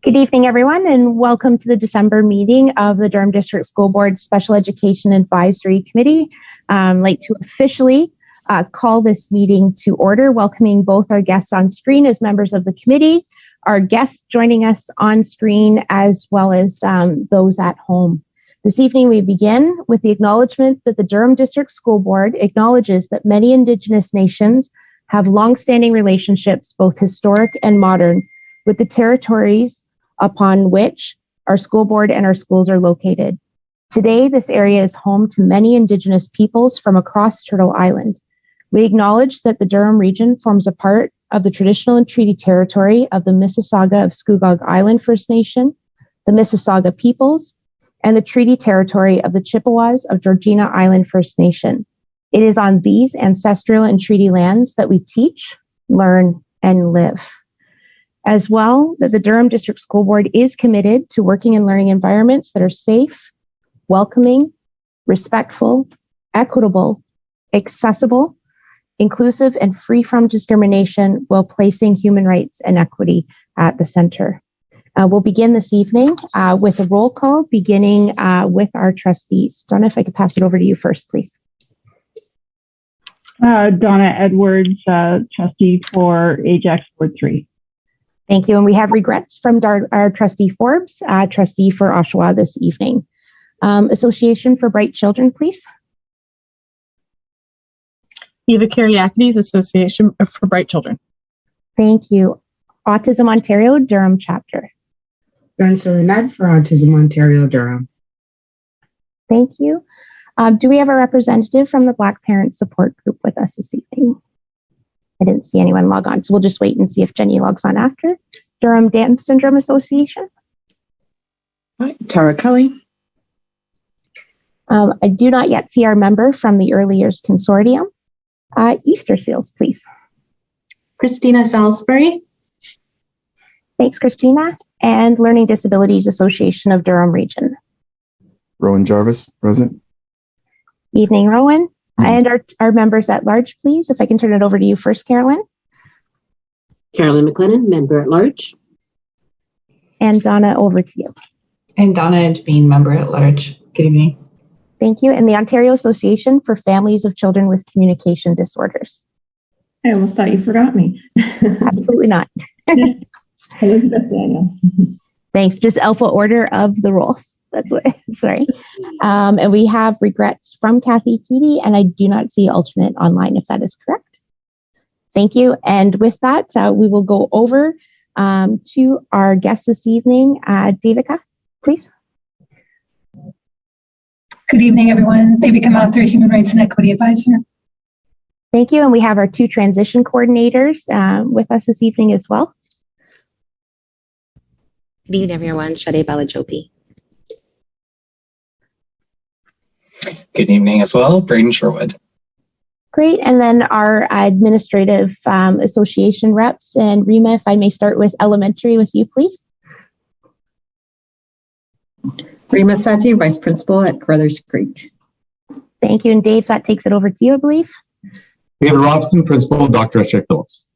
Good evening, everyone, and welcome to the December meeting of the Durham District School Board Special Education Advisory Committee. I'd like to officially call this meeting to order, welcoming both our guests on screen as members of the committee, our guests joining us on screen, as well as those at home. This evening, we begin with the acknowledgement that the Durham District School Board acknowledges that many Indigenous nations have long-standing relationships, both historic and modern, with the territories upon which our school board and our schools are located. Today, this area is home to many Indigenous peoples from across Turtle Island. We acknowledge that the Durham region forms a part of the traditional and treaty territory of the Mississauga of Scugog Island First Nation, the Mississauga peoples, and the treaty territory of the Chippewas of Georgina Island First Nation. It is on these ancestral and treaty lands that we teach, learn, and live. As well, that the Durham District School Board is committed to working and learning environments that are safe, welcoming, respectful, equitable, accessible, inclusive, and free from discrimination while placing human rights and equity at the center. We'll begin this evening with a roll call, beginning with our trustees. Donna, if I could pass it over to you first, please. Donna Edwards, trustee for Ajax Ward 3. Thank you. And we have regrets from our trustee Forbes, trustee for Oshawa this evening. Association for Bright Children, please. Eva Kariakides, Association for Bright Children. Thank you. Autism Ontario, Durham chapter. Spencer Ned for Autism Ontario, Durham. Thank you. Do we have a representative from the Black Parent Support Group with us this evening? I didn't see anyone log on, so we'll just wait and see if Jenny logs on after. Durham Down Syndrome Association. Hi, Tara Kelly. I do not yet see our member from the Early Years Consortium. Easter Seals, please. Christina Salisbury. Thanks, Christina. And Learning Disabilities Association of Durham Region. Rowan Jarvis, present. Evening, Rowan. And our members at large, please. If I can turn it over to you first, Carolyn. Carolyn McLennan, member at large. And Donna, over to you. And Donna Edgebeen, member at large. Good evening. Thank you. And the Ontario Association for Families of Children with Communication Disorders. I almost thought you forgot me. Absolutely not. Elizabeth Daniel. Thanks. Just alpha order of the roles. That's what, sorry. And we have regrets from Kathy Keedy, and I do not see alternate online, if that is correct. Thank you. And with that, we will go over to our guest this evening, Devika, please. Good evening, everyone. Devika Mathur, Human Rights and Equity Advisor. Thank you. And we have our two transition coordinators with us this evening as well. Good evening, everyone. Shade Balajopi. Good evening as well, Braden Sherwood. Great. And then our administrative association reps. And Rima, if I may start with elementary with you, please. Rima Sati, Vice Principal at Carruthers Creek. Thank you. And Dave, that takes it over to you, I believe. David Robson, Principal, Dr. S.J. Phillips.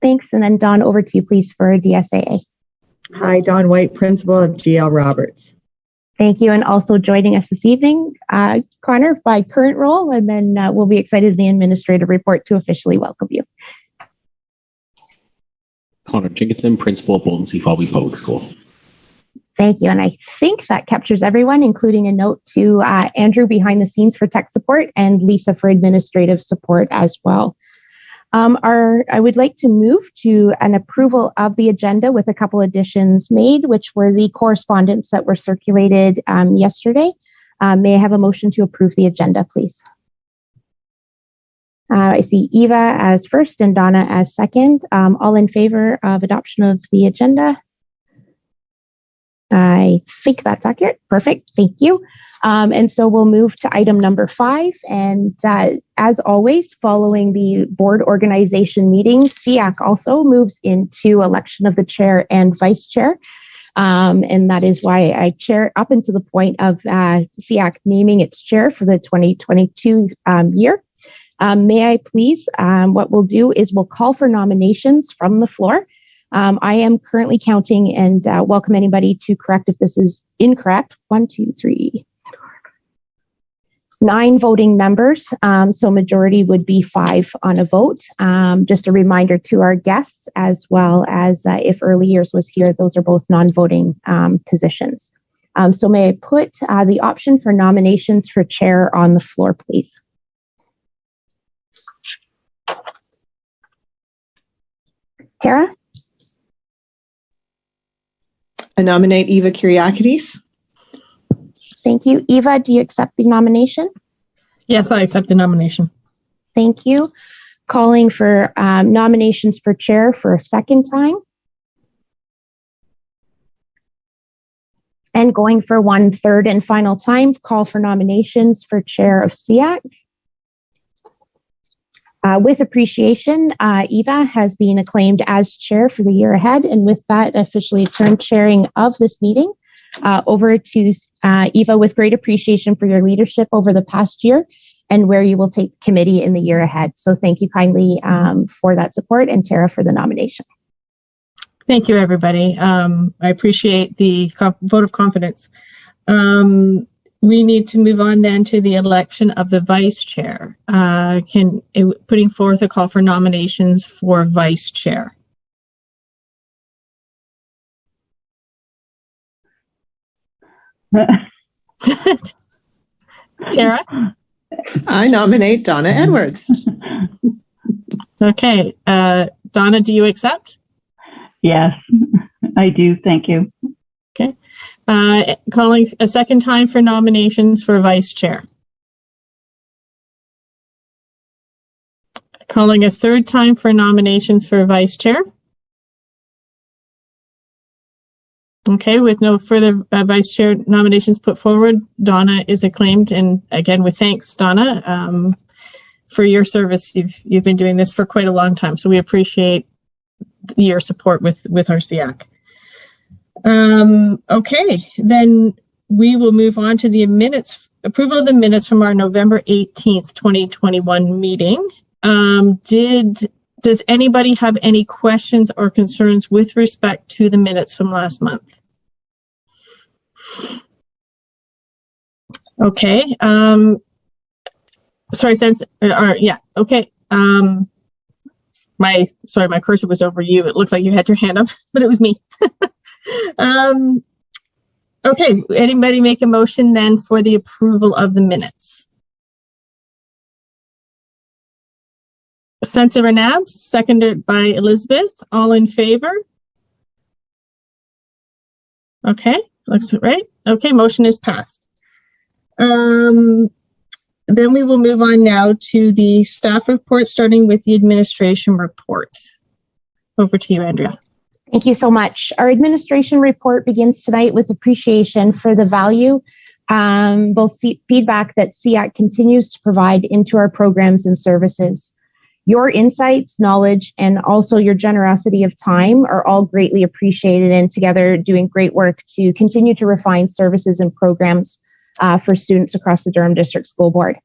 Thanks. And then Dawn, over to you, please, for DSAA. Hi, Dawn White, Principal of GL Roberts. Thank you. And also joining us this evening, Connor, by current role, and then we'll be excited in the administrative report to officially welcome you. Connor Jenkinson, Principal of Bolton C. Falvey Public School. Thank you. And I think that captures everyone, including a note to Andrew behind the scenes for tech support and Lisa for administrative support as well. I would like to move to an approval of the agenda with a couple additions made, which were the correspondence that were circulated yesterday. May I have a motion to approve the agenda, please? I see Eva as first and Donna as second. All in favor of adoption of the agenda? I think that's accurate. Perfect. Thank you. And so we'll move to item number 5. And as always, following the board organization meeting, SEAC also moves into election of the chair and vice chair. And that is why I chair up until the point of SEAC naming its chair for the 2022 year. May I please, what we'll do is we'll call for nominations from the floor. I am currently counting and welcome anybody to correct if this is incorrect. 1, 2, 3, 9 voting members. So majority would be 5 on a vote. Just a reminder to our guests, as well as if early years was here, those are both non-voting positions. So may I put the option for nominations for chair on the floor, please? Tara? I nominate Eva Kyriakides. Thank you. Eva, do you accept the nomination? Yes, I accept the nomination. Thank you. Calling for nominations for chair for a second time. And going for one third and final time, call for nominations for chair of SEAC. With appreciation, Eva has been acclaimed as chair for the year ahead. And with that, officially turn chairing of this meeting over to Eva, with great appreciation for your leadership over the past year and where you will take the committee in the year ahead. So thank you kindly for that support, and Tara for the nomination. Thank you, everybody. I appreciate the vote of confidence. We need to move on then to the election of the vice chair. Putting forth a call for nominations for vice chair. Tara? I nominate Donna Edwards. Okay. Donna, do you accept? Yes, I do. Thank you. Okay. Calling a second time for nominations for vice chair. Calling a third time for nominations for vice chair. Okay, with no further vice chair nominations put forward, Donna is acclaimed. And again, with thanks, Donna, for your service. You've been doing this for quite a long time, so we appreciate your support with our SEAC. Okay, then we will move on to the minutes, approval of the minutes from our November 18th, 2021 meeting. Does anybody have any questions or concerns with respect to the minutes from last month? Okay. Sorry, okay. My cursor was over you. It looked like you had your hand up, but it was me. Okay. Anybody make a motion then for the approval of the minutes? Spencer Renab, seconded by Elizabeth. All in favor? Okay, looks right. Okay, motion is passed. Then we will move on now to the staff report, starting with the administration report. Over to you, Andrea. Thank you so much. Our administration report begins tonight with appreciation for the value, both feedback that SEAC continues to provide into our programs and services. Your insights, knowledge, and also your generosity of time are all greatly appreciated, and together doing great work to continue to refine services and programs for students across the Durham District School Board.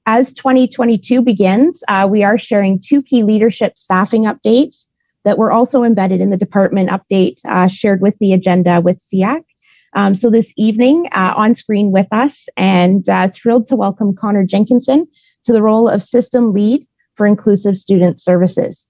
As 2022 begins, we are sharing 2 key leadership staffing updates that were also embedded in the department update shared with the agenda with SEAC. So this evening on screen with us, and thrilled to welcome Connor Jenkinson to the role of System Lead for Inclusive Student Services.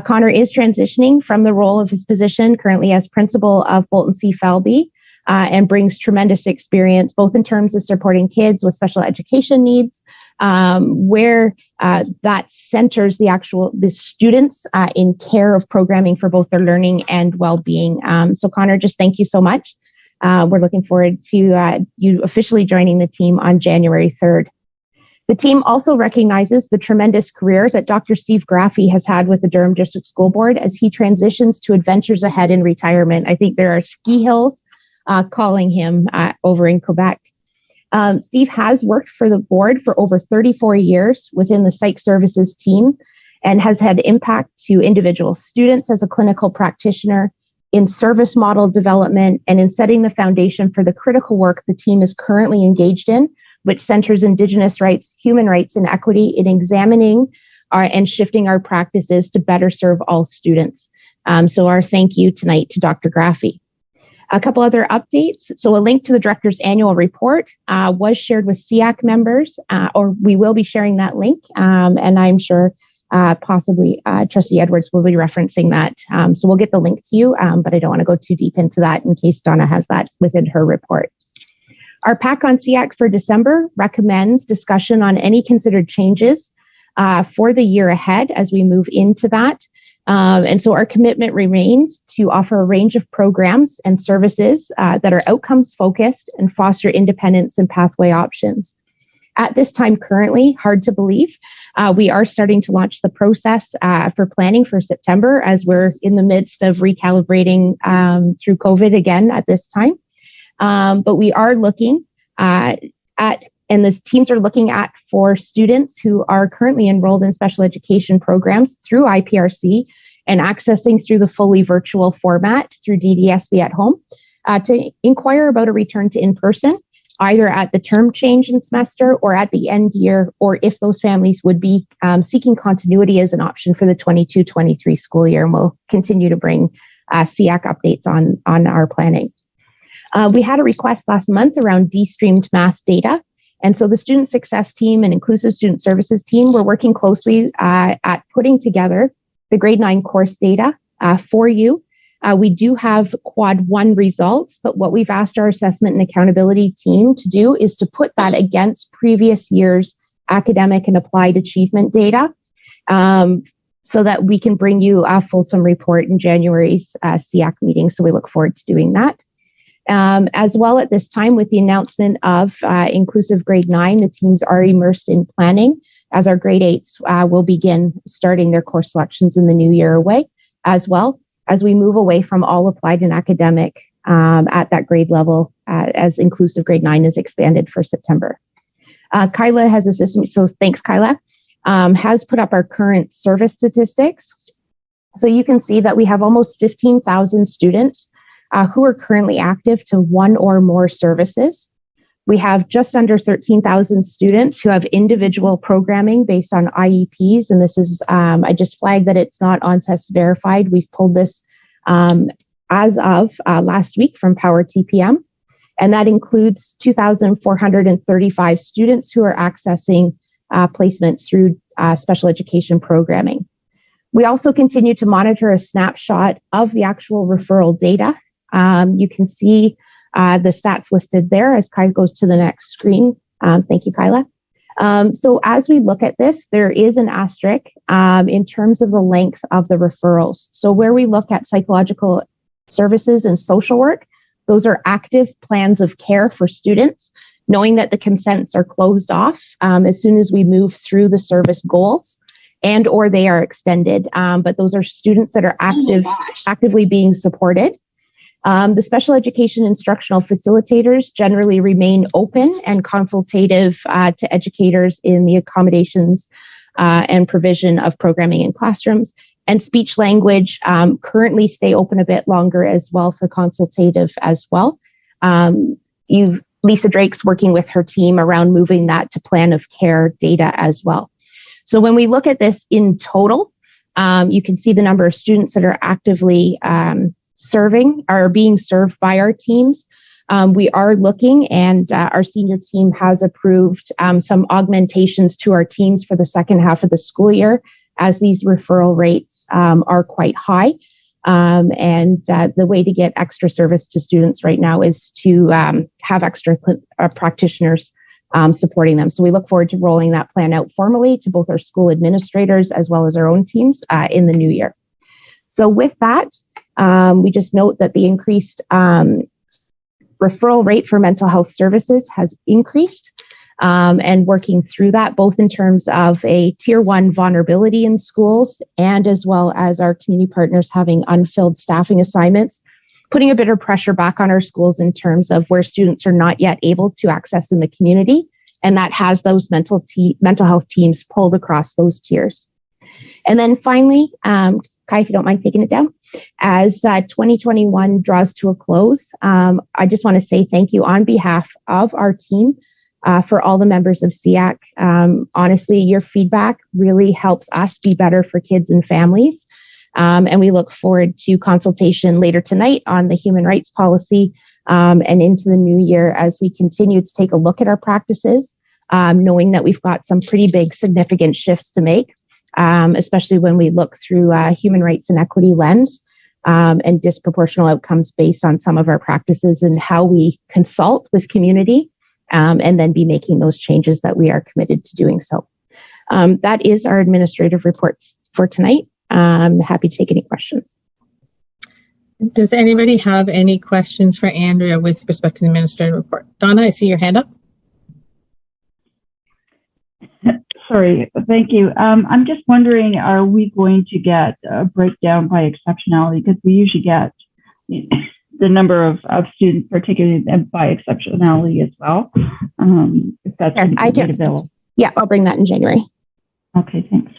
Connor is transitioning from the role of his position currently as principal of Bolton C. Falby and brings tremendous experience both in terms of supporting kids with special education needs, where that centers the students in care of programming for both their learning and well-being. So Connor, just thank you so much. We're looking forward to you officially joining the team on January 3rd. The team also recognizes the tremendous career that Dr. Steve Graffey has had with the Durham District School Board as he transitions to adventures ahead in retirement. I think there are ski hills calling him over in Quebec. Steve has worked for the board for over 34 years within the psych services team and has had impact to individual students as a clinical practitioner, in service model development, and in setting the foundation for the critical work the team is currently engaged in, which centers Indigenous rights, human rights, and equity in examining and shifting our practices to better serve all students. So our thank you tonight to Dr. Graffy. A couple other updates. So a link to the director's annual report was shared with SEAC members, or we will be sharing that link. And I'm sure possibly Trustee Edwards will be referencing that. So we'll get the link to you, but I don't want to go too deep into that in case Donna has that within her report. Our pack on SEAC for December recommends discussion on any considered changes for the year ahead as we move into that. And so our commitment remains to offer a range of programs and services that are outcomes focused and foster independence and pathway options. At this time currently, hard to believe, we are starting to launch the process for planning for September as we're in the midst of recalibrating through COVID again at this time. But we are looking at, and the teams are looking at for students who are currently enrolled in special education programs through IPRC and accessing through the fully virtual format through Ddsb at home to inquire about a return to in-person, either at the term change in semester or at the end year, or if those families would be seeking continuity as an option for the 22-23 school year. And we'll continue to bring SEAC updates on our planning. We had a request last month around de-streamed math data. And so the Student Success Team and Inclusive Student Services Team, we're working closely at putting together the grade 9 course data for you. We do have quad 1 results, but what we've asked our assessment and accountability team to do is to put that against previous year's academic and applied achievement data so that we can bring you a fulsome report in January's SEAC meeting. So we look forward to doing that. As well, at this time, with the announcement of inclusive grade 9, the teams are immersed in planning as our grade 8s will begin starting their course selections in the new year away, as well as we move away from all applied and academic at that grade level as inclusive grade 9 is expanded for September. Kyla has assisted me, so thanks, Kyla, has put up our current service statistics. So you can see that we have almost 15,000 students who are currently active to one or more services. We have just under 13,000 students who have individual programming based on IEPs. And this is, I just flagged that it's not ONCES verified. We've pulled this as of last week from Power TPM. And that includes 2,435 students who are accessing placements through special education programming. We also continue to monitor a snapshot of the actual referral data. You can see the stats listed there as Kyla goes to the next screen. Thank you, Kyla. So as we look at this, there is an asterisk in terms of the length of the referrals. So where we look at psychological services and social work, those are active plans of care for students, knowing that the consents are closed off as soon as we move through the service goals and or they are extended. But those are students that are actively being supported. The special education instructional facilitators generally remain open and consultative to educators in the accommodations and provision of programming in classrooms. And speech language currently stay open a bit longer as well for consultative as well. Lisa Drake's working with her team around moving that to plan of care data as well. So when we look at this in total, you can see the number of students that are actively being served by our teams. We are looking, and our senior team has approved some augmentations to our teams for the second half of the school year, as these referral rates are quite high. And the way to get extra service to students right now is to have extra practitioners supporting them. So we look forward to rolling that plan out formally to both our school administrators as well as our own teams in the new year. So with that, we just note that the increased referral rate for mental health services has increased, and working through that, both in terms of a tier 1 vulnerability in schools and as well as our community partners having unfilled staffing assignments, putting a bit of pressure back on our schools in terms of where students are not yet able to access in the community. And that has those mental health teams pulled across those tiers. And then finally, Kai, if you don't mind taking it down, as 2021 draws to a close, I just want to say thank you on behalf of our team for all the members of SEAC. Honestly, your feedback really helps us be better for kids and families. And we look forward to consultation later tonight on the human rights policy and into the new year as we continue to take a look at our practices, knowing that we've got some pretty big significant shifts to make, especially when we look through human rights and equity lens and disproportional outcomes based on some of our practices and how we consult with community and then be making those changes that we are committed to doing so. That is our administrative reports for tonight. I'm happy to take any questions. Does anybody have any questions for Andrea with respect to the administrative report? Donna, I see your hand up. Sorry, thank you. I'm just wondering, are we going to get a breakdown by exceptionality? Because we usually get the number of students, particularly by exceptionality as well. If that's made available. Yeah, I'll bring that in January. Okay, thanks.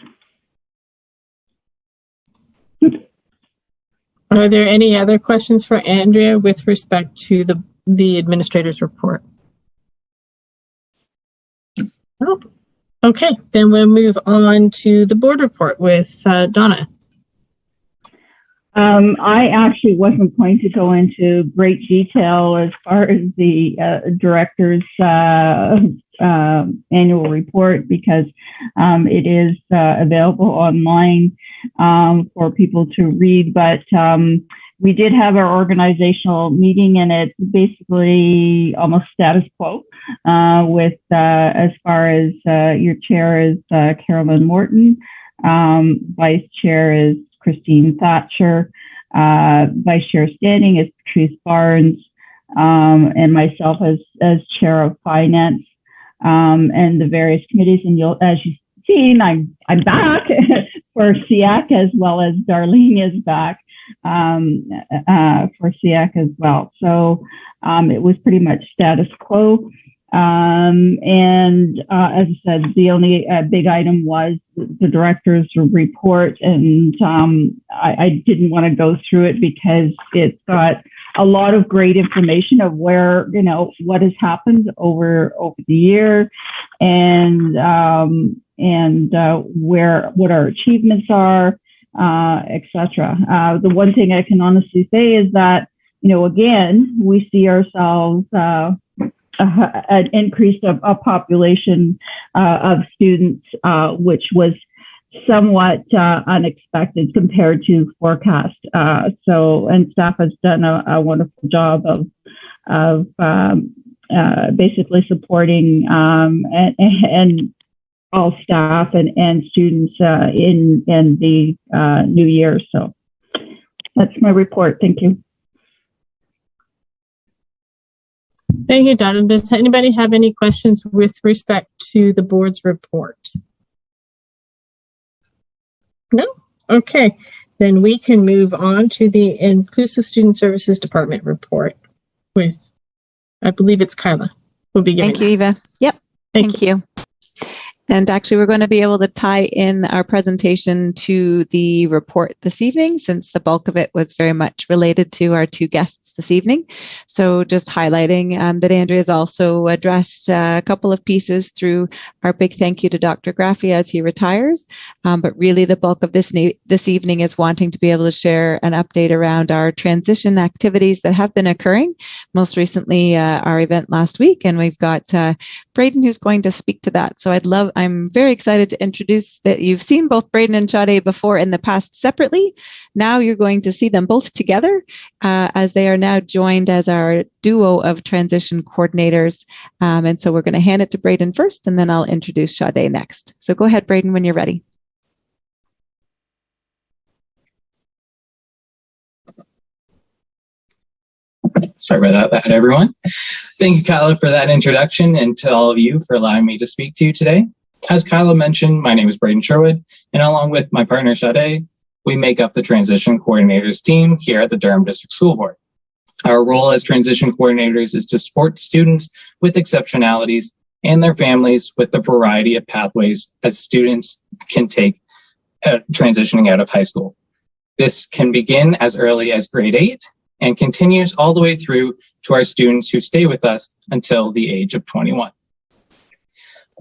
Are there any other questions for Andrea with respect to the administrator's report? Oh, okay, then we'll move on to the board report with Donna. I actually wasn't going to go into great detail as far as the director's annual report because it is available online for people to read. But we did have our organizational meeting, and it's basically almost status quo with as far as your chair is Carolyn Morton, vice chair is Christine Thatcher, vice chair standing is Patrice Barnes, and myself as chair of finance, and the various committees. And as you've seen, I'm back for Siac, as well as Darlene is back for Siac as well. So it was pretty much status quo. And as I said, the only big item was the director's report, and I didn't want to go through it because it's got a lot of great information of where, what has happened over the year, and what our achievements are, etc. The one thing I can honestly say is that, again, we see ourselves an increase of a population of students, which was somewhat unexpected compared to forecast. And staff has done a wonderful job of basically supporting and all staff and students in the new year. So that's my report. Thank you. Thank you, Donna. Does anybody have any questions with respect to the board's report? No? Okay. Then we can move on to the Inclusive Student Services Department report with, I believe it's Kyla. We'll be giving Thank you, Eva. Yep. Thank you. And actually, we're going to be able to tie in our presentation to the report this evening, since the bulk of it was very much related to our two guests this evening. So just highlighting that Andrea has also addressed a couple of pieces through our big thank you to Dr. Graffi as he retires. But really the bulk of this evening is wanting to be able to share an update around our transition activities that have been occurring. Most recently, our event last week, and we've got Braden who's going to speak to that. So I'm very excited to introduce that you've seen both Braden and Sade before in the past separately. Now you're going to see them both together as they are now joined as our duo of transition coordinators. And so we're going to hand it to Braden first, and then I'll introduce Sade next. So go ahead, Braden, when you're ready. Sorry about that, everyone. Thank you, Kyla, for that introduction, and to all of you for allowing me to speak to you today. As Kyla mentioned, my name is Braden Sherwood, and along with my partner, Sade, we make up the Transition Coordinators team here at the Durham District School Board. Our role as transition coordinators is to support students with exceptionalities and their families with the variety of pathways as students can take transitioning out of high school. This can begin as early as grade 8 and continues all the way through to our students who stay with us until the age of 21.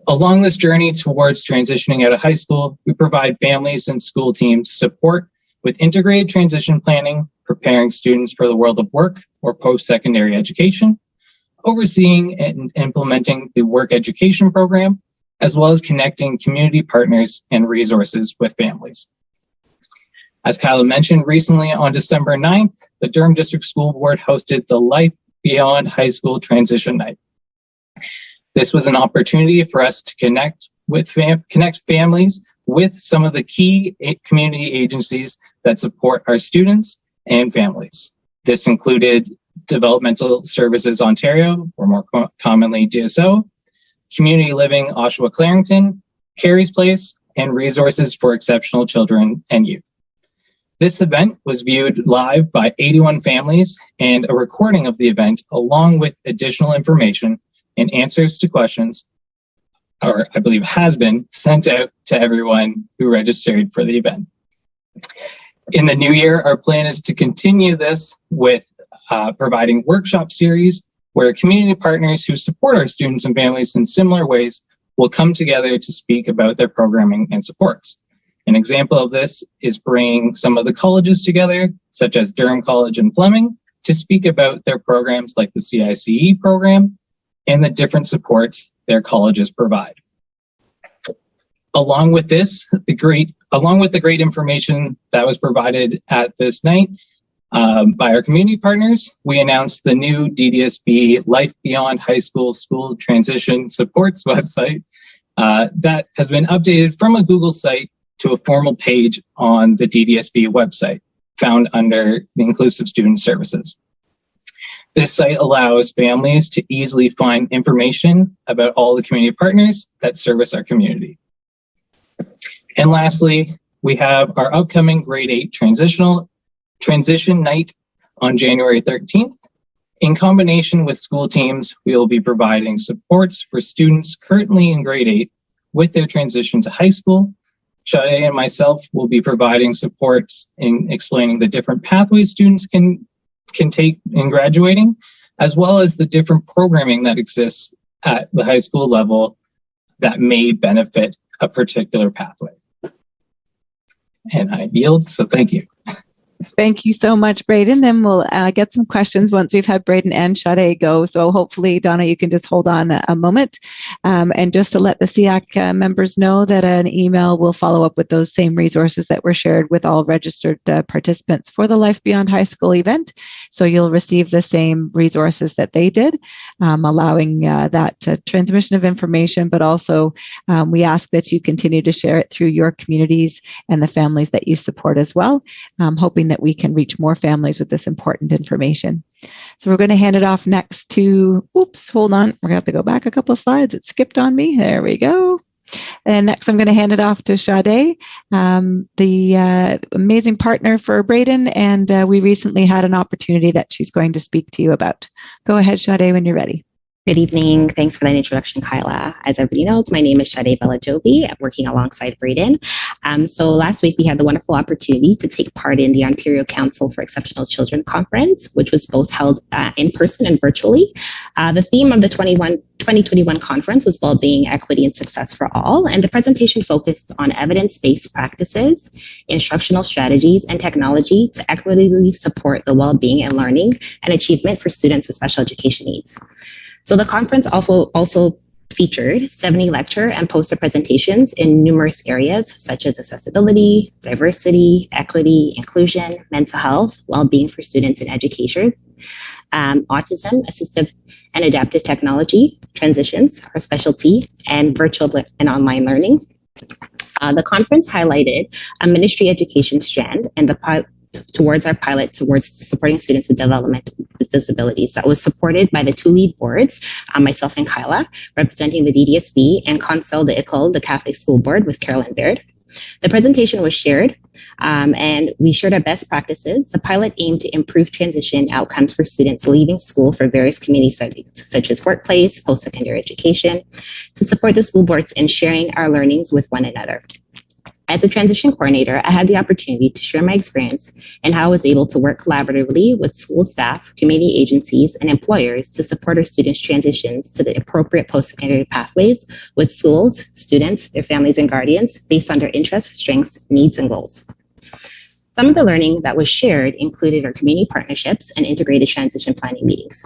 Along this journey towards transitioning out of high school, we provide families and school teams support with integrated transition planning, preparing students for the world of work or post-secondary education, overseeing and implementing the work education program, as well as connecting community partners and resources with families. As Kyla mentioned, recently on December 9th, the Durham District School Board hosted the Life Beyond High School Transition Night. This was an opportunity for us to connect families with some of the key community agencies that support our students and families. This included Developmental Services Ontario, or more commonly DSO, Community Living Oshawa Clarington, Carey's Place, and Resources for Exceptional Children and Youth. This event was viewed live by 81 families, and a recording of the event, along with additional information and answers to questions, or I believe has been sent out to everyone who registered for the event. In the new year, our plan is to continue this with providing workshop series where community partners who support our students and families in similar ways will come together to speak about their programming and supports. An example of this is bringing some of the colleges together, such as Durham College and Fleming, to speak about their programs like the CICE program and the different supports their colleges provide. Along with the great information that was provided at this night by our community partners, we announced the new Ddsb Life Beyond High School School Transition Supports website that has been updated from a Google site to a formal page on the Ddsb website found under the Inclusive Student Services. This site allows families to easily find information about all the community partners that service our community. And lastly, we have our upcoming grade 8 transition night on January 13th. In combination with school teams, we will be providing supports for students currently in grade 8 with their transition to high school. Sade and myself will be providing support in explaining the different pathways students can take in graduating, as well as the different programming that exists at the high school level that may benefit a particular pathway. And I yield, so thank you. Thank you so much, Braden. Then we'll get some questions once we've had Braden and Sade go. So hopefully, Donna, you can just hold on a moment. And just to let the SEAC members know that an email will follow up with those same resources that were shared with all registered participants for the Life Beyond High School event. So you'll receive the same resources that they did, allowing that transmission of information, but also we ask that you continue to share it through your communities and the families that you support as well, hoping that we can reach more families with this important information. So we're going to hand it off next to, oops, hold on. We're going to have to go back a couple of slides. It skipped on me. There we go. And next, I'm going to hand it off to Sade, the amazing partner for Braden. And we recently had an opportunity that she's going to speak to you about. Go ahead, Sade, when you're ready. Good evening. Thanks for that introduction, Kyla. As everybody knows, my name is Sade Balajobi. I'm working alongside Braden. So last week, we had the wonderful opportunity to take part in the Ontario Council for Exceptional Children Conference, which was both held in person and virtually. The theme of the 2021 conference was well-being, equity, and success for all. And the presentation focused on evidence-based practices, instructional strategies, and technology to equitably support the well-being and learning and achievement for students with special education needs. So the conference also featured 70 lecture and poster presentations in numerous areas such as accessibility, diversity, equity, inclusion, mental health, well-being for students and educators, autism, assistive and adaptive technology, transitions, our specialty, and virtual and online learning. The conference highlighted a ministry education strand and towards our pilot towards supporting students with developmental disabilities that was supported by the two lead boards, myself and Kyla, representing the DDSB, and Conseil de École, the Catholic School Board, with Carolyn Baird. The presentation was shared and we shared our best practices. The pilot aimed to improve transition outcomes for students leaving school for various community settings, such as workplace, post-secondary education, to support the school boards in sharing our learnings with one another. As a transition coordinator, I had the opportunity to share my experience and how I was able to work collaboratively with school staff, community agencies, and employers to support our students' transitions to the appropriate post-secondary pathways with schools, students, their families, and guardians based on their interests, strengths, needs, and goals. Some of the learning that was shared included our community partnerships and integrated transition planning meetings.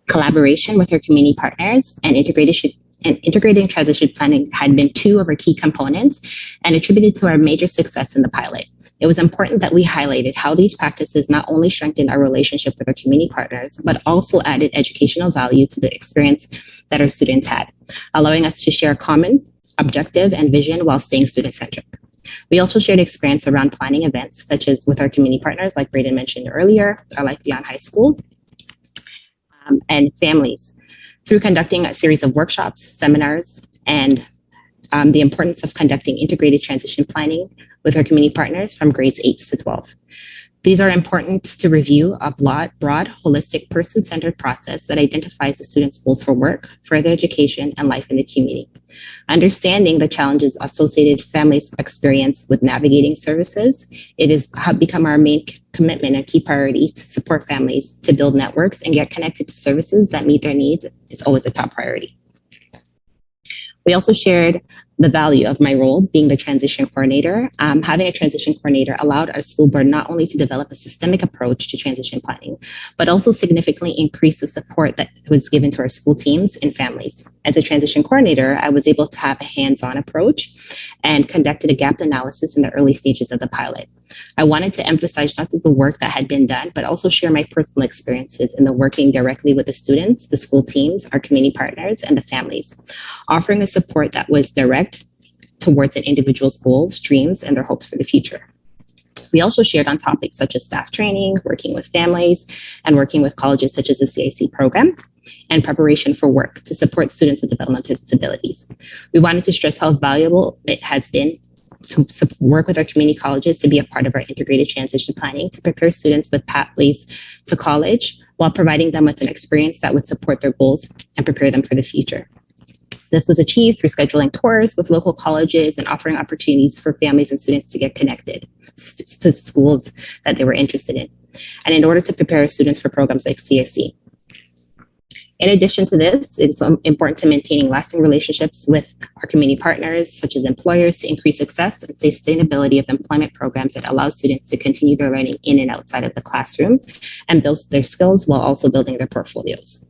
Collaboration with our community partners and integrating transition planning had been two of our key components and attributed to our major success in the pilot. It was important that we highlighted how these practices not only strengthened our relationship with our community partners, but also added educational value to the experience that our students had, allowing us to share a common objective and vision while staying student-centric. We also shared experience around planning events, such as with our community partners, like Braden mentioned earlier, our Life Beyond High School, and families, through conducting a series of workshops, seminars, and the importance of conducting integrated transition planning with our community partners from grades 8 to 12. These are important to review a broad, holistic, person-centered process that identifies the students' goals for work, further education, and life in the community. Understanding the challenges associated families experience with navigating services, it has become our main commitment and key priority to support families to build networks and get connected to services that meet their needs is always a top priority. We also shared the value of my role being the transition coordinator. Having a transition coordinator allowed our school board not only to develop a systemic approach to transition planning, but also significantly increase the support that was given to our school teams and families. As a transition coordinator, I was able to have a hands-on approach and conducted a gap analysis in the early stages of the pilot. I wanted to emphasize not just the work that had been done, but also share my personal experiences in the working directly with the students, the school teams, our community partners, and the families, offering a support that was direct towards an individual's goals, dreams, and their hopes for the future. We also shared on topics such as staff training, working with families, and working with colleges such as the SEAC program, and preparation for work to support students with developmental disabilities. We wanted to stress how valuable it has been to work with our community colleges to be a part of our integrated transition planning to prepare students with pathways to college while providing them with an experience that would support their goals and prepare them for the future. This was achieved through scheduling tours with local colleges and offering opportunities for families and students to get connected to schools that they were interested in, and in order to prepare students for programs like CSC. In addition to this, it's important to maintaining lasting relationships with our community partners, such as employers, to increase success and sustainability of employment programs that allow students to continue their learning in and outside of the classroom and build their skills while also building their portfolios.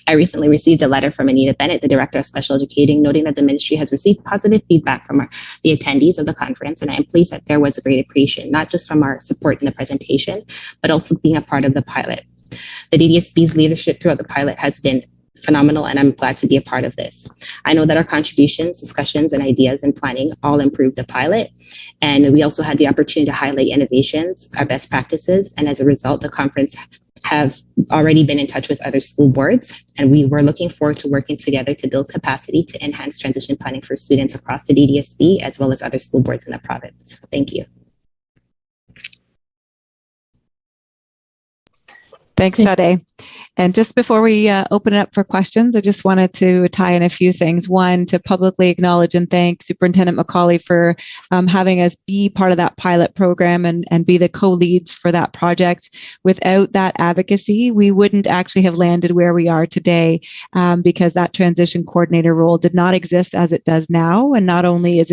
I recently received a letter from Anita Bennett, the Director of Special Educating, noting that the ministry has received positive feedback from the attendees of the conference, and I am pleased that there was a great appreciation, not just from our support in the presentation, but also being a part of the pilot. The Ddsb's leadership throughout the pilot has been phenomenal, and I'm glad to be a part of this. I know that our contributions, discussions, and ideas and planning all improved the pilot, and we also had the opportunity to highlight innovations, our best practices, and as a result, the conference have already been in touch with other school boards, and we were looking forward to working together to build capacity to enhance transition planning for students across the Ddsb as well as other school boards in the province. Thank you. Thanks, Sade. And just before we open it up for questions, I just wanted to tie in a few things. One, to publicly acknowledge and thank Superintendent Macaulay for having us be part of that pilot program and be the co-leads for that project. Without that advocacy, we wouldn't actually have landed where we are today, because that transition coordinator role did not exist as it does now. And not only has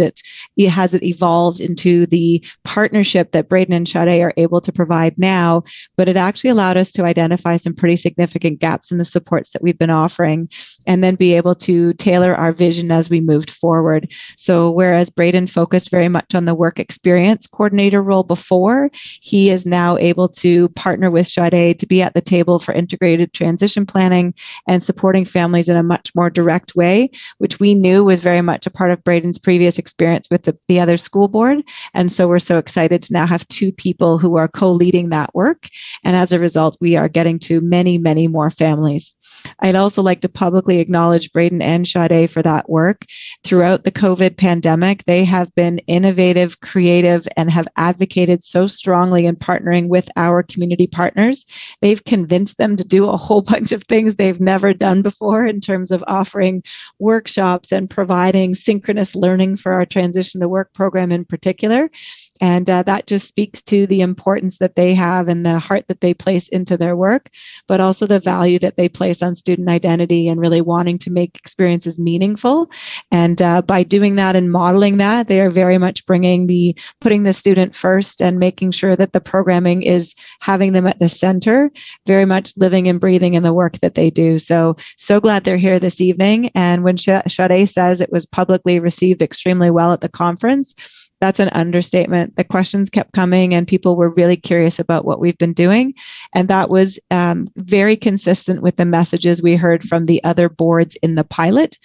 it evolved into the partnership that Braden and Sade are able to provide now, but it actually allowed us to identify some pretty significant gaps in the supports that we've been offering, and then be able to tailor our vision as we moved forward. So whereas Braden focused very much on the work experience coordinator role before, he is now able to partner with Sade to be at the table for integrated transition planning and supporting families in a much more direct way, which we knew was very much a part of Braden's previous experience with the other school board. And so we're so excited to now have two people who are co-leading that work. And as a result, we are getting to many more families. I'd also like to publicly acknowledge Braden and Sade for that work. Throughout the COVID pandemic, they have been innovative, creative, and have advocated so strongly in partnering with our community partners. They've convinced them to do a whole bunch of things they've never done before in terms of offering workshops and providing synchronous learning for our Transition to Work program in particular. And that just speaks to the importance that they have and the heart that they place into their work, but also the value that they place focus on student identity and really wanting to make experiences meaningful. And by doing that and modeling that, they are very much putting the student first and making sure that the programming is having them at the center, very much living and breathing in the work that they do. So glad they're here this evening. And when Sade says it was publicly received extremely well at the conference, that's an understatement. The questions kept coming and people were really curious about what we've been doing. And that was very consistent with the messages we heard from the other boards in the pilot.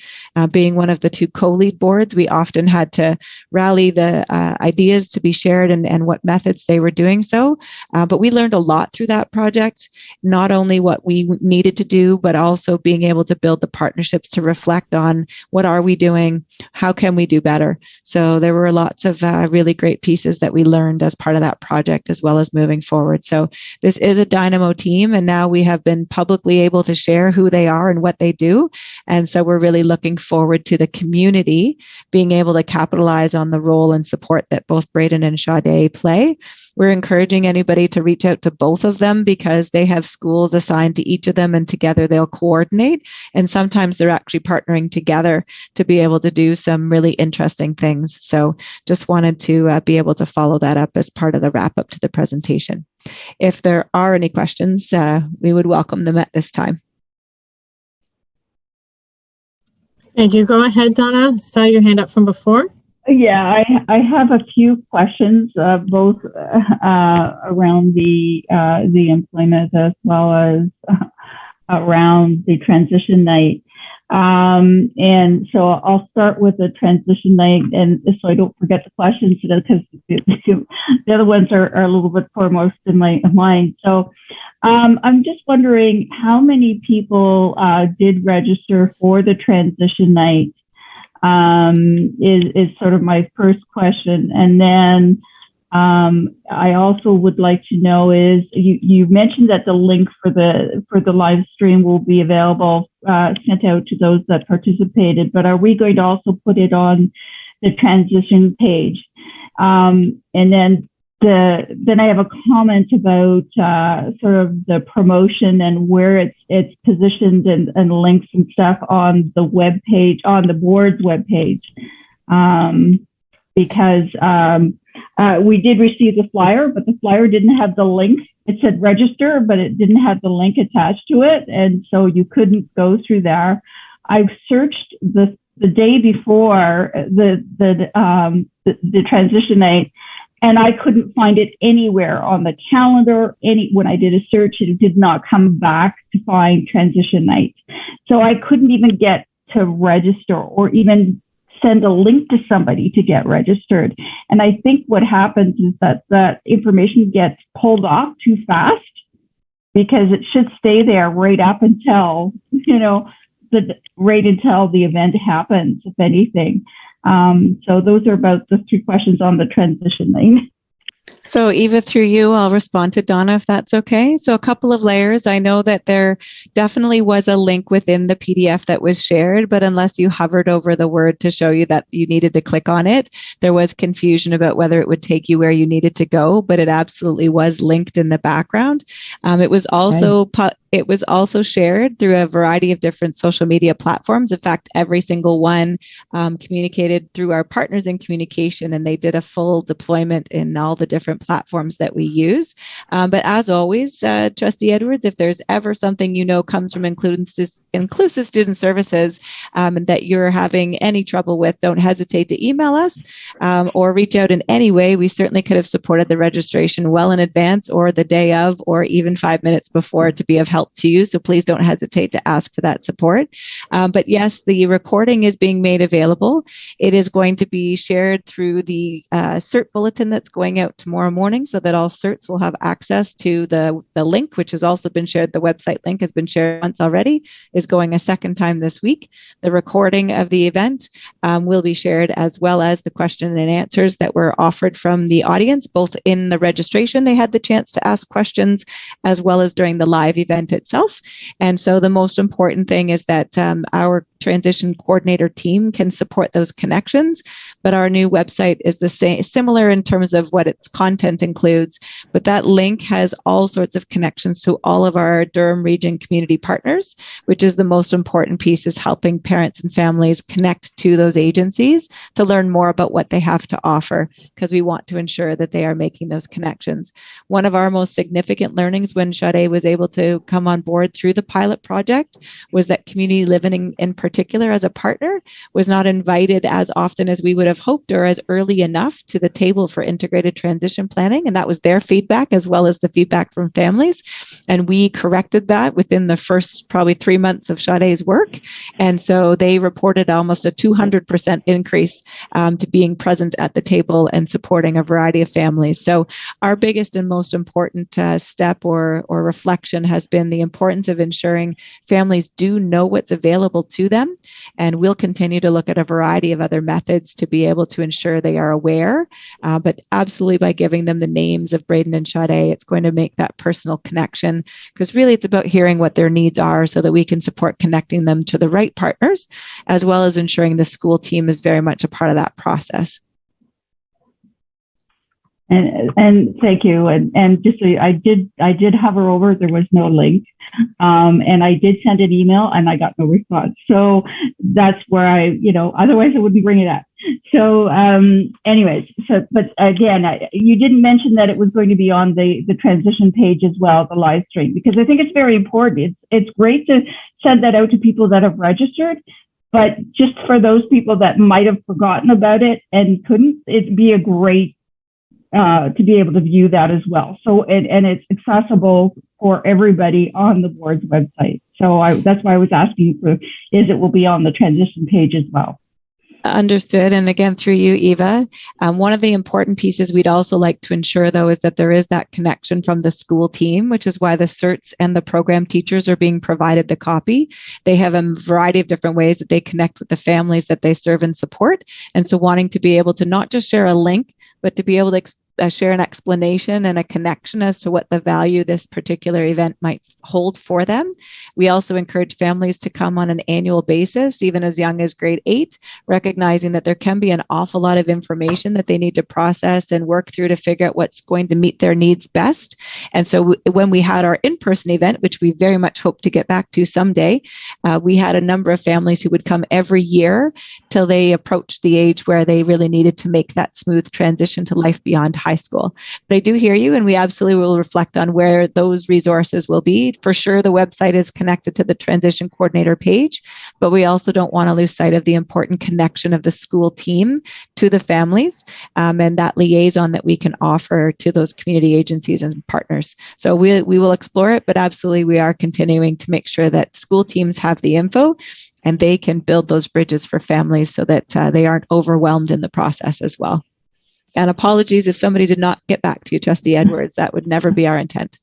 Being one of the 2 co-lead boards, we often had to rally the ideas to be shared and what methods they were doing so. But we learned a lot through that project, not only what we needed to do, but also being able to build the partnerships to reflect on what are we doing, how can we do better. So there were lots of really great pieces that we learned as part of that project, as well as moving forward. So this is a Dynamo team, and now we have been publicly able to share who they are and what they do. And so we're really looking forward to the community being able to capitalize on the role and support that both Braden and Sade play. We're encouraging anybody to reach out to both of them because they have schools assigned to each of them, and together they'll coordinate. And sometimes they're actually partnering together to be able to do some really interesting things. So just wanted to be able to follow that up as part of the wrap up to the presentation. If there are any questions, we would welcome them at this time. Thank you. Go ahead, Donna. Saw your hand up from before. Yeah, I have a few questions, both around the employment as well as around the transition night. And so I'll start with the transition night, and so I don't forget the questions, because the other ones are a little bit foremost in my mind. So I'm just wondering how many people did register for the transition night. Is sort of my first question. And then I also would like to know is you mentioned that the link for the live stream will be available, sent out to those that participated, but are we going to also put it on the transition page? And then I have a comment about sort of the promotion and where it's positioned and links and stuff on the web page, on the board's web page, because we did receive the flyer, but the flyer didn't have the link. It said register, but it didn't have the link attached to it, and so you couldn't go through there. I've searched the day before the transition night, and I couldn't find it anywhere on the calendar. When I did a search, it did not come back to find transition night. So I couldn't even get to register or even send a link to somebody to get registered. And I think what happens is that information gets pulled off too fast, because it should stay there right up until, right until the event happens, if anything. So those are about the 3 questions on the transition lane. So Eva, through you, I'll respond to Donna if that's okay. So a couple of layers. I know that there definitely was a link within the PDF that was shared, but unless you hovered over the word to show you that you needed to click on it, there was confusion about whether it would take you where you needed to go, but it absolutely was linked in the background. It was also It was also shared through a variety of different social media platforms. In fact, every single one communicated through our partners in communication, and they did a full deployment in all the different platforms that we use. But as always, Trustee Edwards, if there's ever something comes from Inclusive Student Services and that you're having any trouble with, don't hesitate to email us or reach out in any way. We certainly could have supported the registration well in advance or the day of, or even 5 minutes before, to be of help to you. So please don't hesitate to ask for that support. But yes, the recording is being made available. It is going to be shared through the CERT bulletin that's going out tomorrow morning, so that all CERTs will have access to the link, which has also been shared. The website link has been shared once already, is going a second time this week. The recording of the event will be shared, as well as the question and answers that were offered from the audience, both in the registration. They had the chance to ask questions, as well as during the live event itself. And so the most important thing is that our transition coordinator team can support those connections. But our new website is the same, similar in terms of what its content includes, but that link has all sorts of connections to all of our Durham Region community partners, which is the most important piece, is helping parents and families connect to those agencies to learn more about what they have to offer, because we want to ensure that they are making those connections. One of our most significant learnings when Sade was able to come on board through the pilot project was that Community Living in particular as a partner was not invited as often as we would have hoped, or as early enough to the table for integrated transition planning. And that was their feedback as well as the feedback from families. And we corrected that within the first probably 3 months of Sade's work. And so they reported almost a 200% increase to being present at the table and supporting a variety of families. So our biggest and most important step or reflection has been the importance of ensuring families do know what's available to them. And we'll continue to look at a variety of other methods to be able to ensure they are aware. But absolutely by giving them the names of Braden and Sade, it's going to make that personal connection, because really it's about hearing what their needs are so that we can support connecting them to the right partners, as well as ensuring the school team is very much a part of that process. And thank you. And just so I did hover over. There was no link, and I did send an email, and I got no response. So that's where otherwise I would be bringing it up. So, anyways, but again, you didn't mention that it was going to be on the transition page as well, the live stream, because I think it's very important. It's great to send that out to people that have registered. But just for those people that might have forgotten about it and couldn't, it'd be a great to be able to view that as well. So, and it's accessible for everybody on the board's website. So that's why I was asking it will be on the transition page as well. Understood. And again, through you, Eva, one of the important pieces we'd also like to ensure, though, is that there is that connection from the school team, which is why the CERTs and the program teachers are being provided the copy. They have a variety of different ways that they connect with the families that they serve and support. And so wanting to be able to not just share a link, but to be able to share an explanation and a connection as to what the value this particular event might hold for them. We also encourage families to come on an annual basis, even as young as grade 8, recognizing that there can be an awful lot of information that they need to process and work through to figure out what's going to meet their needs best. And so when we had our in-person event, which we very much hope to get back to someday, we had a number of families who would come every year till they approached the age where they really needed to make that smooth transition to life beyond high school. But I do hear you, and we absolutely will reflect on where those resources will be. For sure, the website is connected to the transition coordinator page, but we also don't want to lose sight of the important connection of the school team to the families, and that liaison that we can offer to those community agencies and partners. So we will explore it, but absolutely we are continuing to make sure that school teams have the info and they can build those bridges for families so that they aren't overwhelmed in the process as well. And apologies if somebody did not get back to you, Trustee Edwards. That would never be our intent.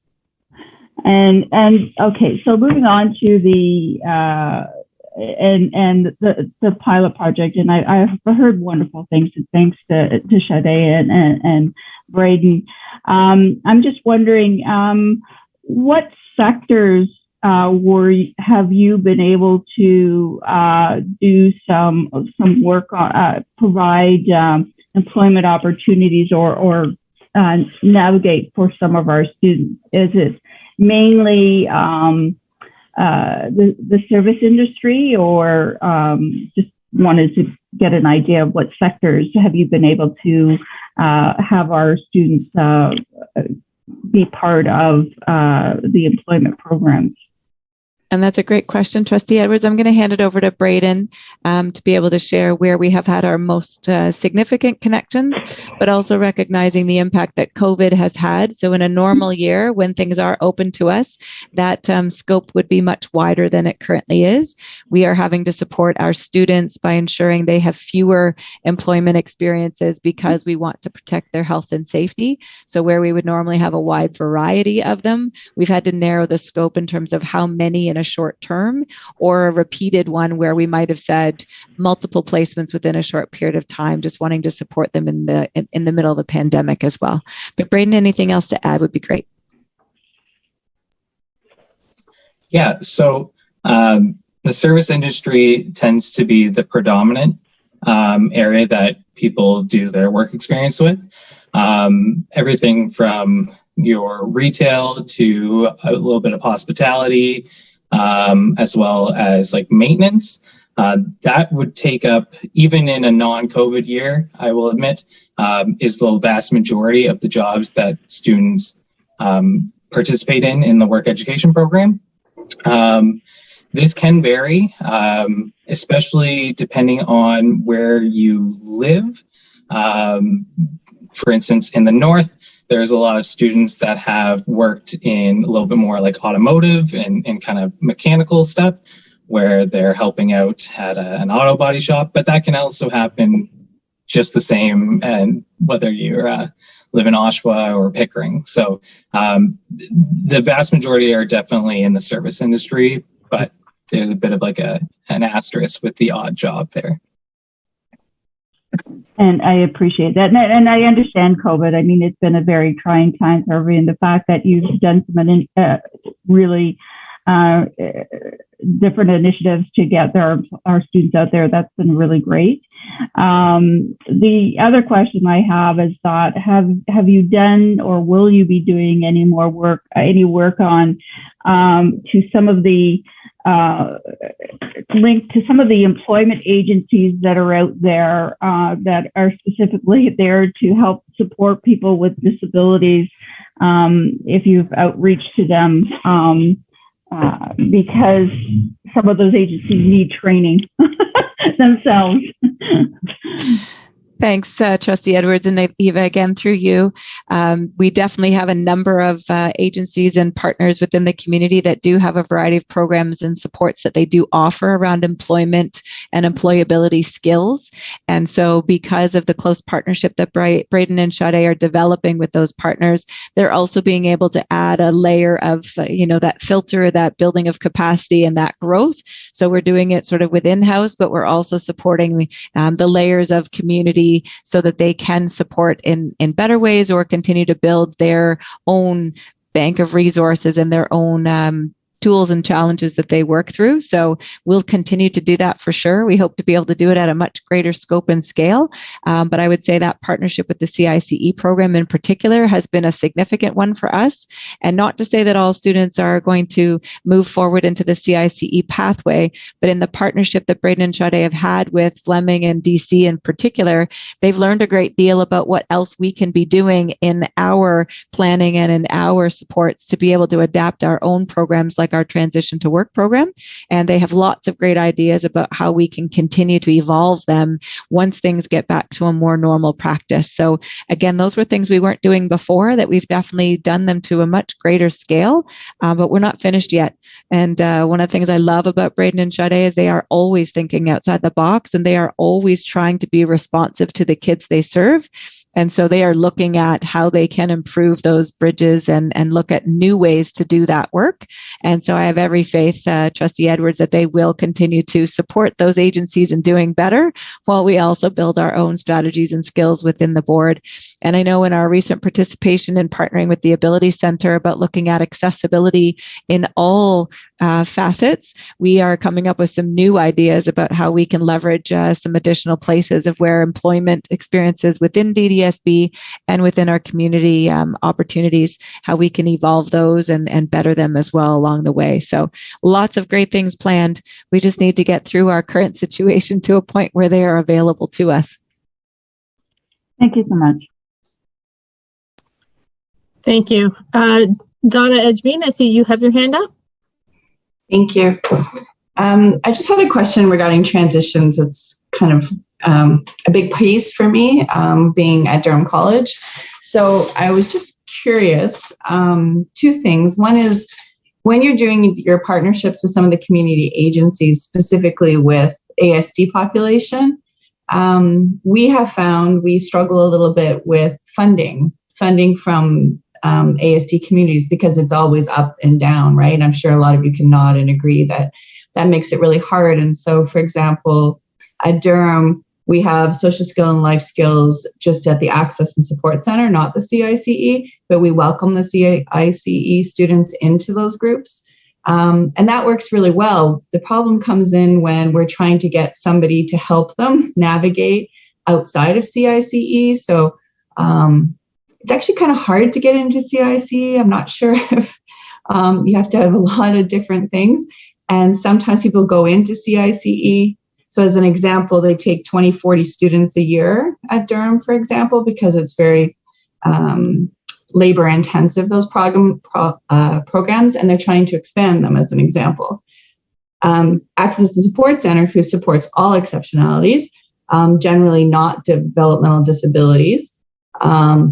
And okay, so moving on to the pilot project, and I've heard wonderful things. And thanks to Sade and Braden. I'm just wondering, what sectors have you been able to do some work on, provide employment opportunities or navigate for some of our students? Is it mainly the service industry, or just wanted to get an idea of what sectors have you been able to have our students be part of the employment programs? And that's a great question, Trustee Edwards. I'm going to hand it over to Braden to be able to share where we have had our most significant connections, but also recognizing the impact that COVID has had. So in a normal year, when things are open to us, that scope would be much wider than it currently is. We are having to support our students by ensuring they have fewer employment experiences because we want to protect their health and safety. So where we would normally have a wide variety of them, we've had to narrow the scope in terms of how many in a short term, or a repeated one where we might have said multiple placements within a short period of time, just wanting to support them in the middle of the pandemic as well. But Braden, anything else to add would be great. Yeah, so the service industry tends to be the predominant area that people do their work experience with. Everything from your retail to a little bit of hospitality, as well as like maintenance. That would take up, even in a non-COVID year, I will admit, is the vast majority of the jobs that students participate in the work education program. This can vary, especially depending on where you live. For instance, in the north, there's a lot of students that have worked in a little bit more like automotive and kind of mechanical stuff, where they're helping out at an auto body shop, but that can also happen just the same, and whether you live in Oshawa or Pickering. So the vast majority are definitely in the service industry, but there's a bit of like an asterisk with the odd job there. And I appreciate that. And I understand COVID. I mean, it's been a very trying time for everyone. The fact that you've done some really different initiatives to get our students out there, that's been really great. The other question I have is that have you done, or will you be doing any work on to some of the linked to some of the employment agencies that are out there that are specifically there to help support people with disabilities, if you've outreach to them, because some of those agencies need training themselves. Thanks, Trustee Edwards, and Eva, again, through you. We definitely have a number of agencies and partners within the community that do have a variety of programs and supports that they do offer around employment and employability skills. And so because of the close partnership that Braden and Sade are developing with those partners, they're also being able to add a layer of, that filter, that building of capacity and that growth. So we're doing it sort of within house, but we're also supporting the layers of community so that they can support in better ways or continue to build their own bank of resources and their own tools and challenges that they work through. So we'll continue to do that for sure. We hope to be able to do it at a much greater scope and scale. But I would say that partnership with the CICE program in particular has been a significant one for us. And not to say that all students are going to move forward into the CICE pathway, but in the partnership that Braden and Sade have had with Fleming and DC in particular, they've learned a great deal about what else we can be doing in our planning and in our supports to be able to adapt our own programs like our transition to work program. And they have lots of great ideas about how we can continue to evolve them once things get back to a more normal practice. So again, those were things we weren't doing before that we've definitely done them to a much greater scale, but we're not finished yet. And one of the things I love about Braden and Sade is they are always thinking outside the box, and they are always trying to be responsive to the kids they serve. And so they are looking at how they can improve those bridges and look at new ways to do that work. And so I have every faith, Trustee Edwards, that they will continue to support those agencies in doing better while we also build our own strategies and skills within the board. And I know in our recent participation in partnering with the Ability Center about looking at accessibility in all facets, we are coming up with some new ideas about how we can leverage some additional places of where employment experiences within Ddsb and within our community opportunities, how we can evolve those and better them as well along the way. So lots of great things planned. We just need to get through our current situation to a point where they are available to us. Thank you so much. Thank you. Donna Edgbein, I see you have your hand up. Thank you. I just had a question regarding transitions. It's kind of a big piece for me, being at Durham College. So I was just curious, two things. One is, when you're doing your partnerships with some of the community agencies, specifically with ASD population, we have found we struggle a little bit with funding from ASD communities, because it's always up and down, right? I'm sure a lot of you can nod and agree that that makes it really hard. And so, for example, at Durham, we have social skill and life skills just at the Access and Support Center, not the CICE, but we welcome the CICE students into those groups. And that works really well. The problem comes in when we're trying to get somebody to help them navigate outside of CICE. So it's actually kind of hard to get into CICE. I'm not sure if you have to have a lot of different things. And sometimes people go into CICE. So as an example, they take 20, 40 students a year at Durham, for example, because it's very labor intensive, those programs, and they're trying to expand them as an example. Access to Support Center, who supports all exceptionalities, generally not developmental disabilities.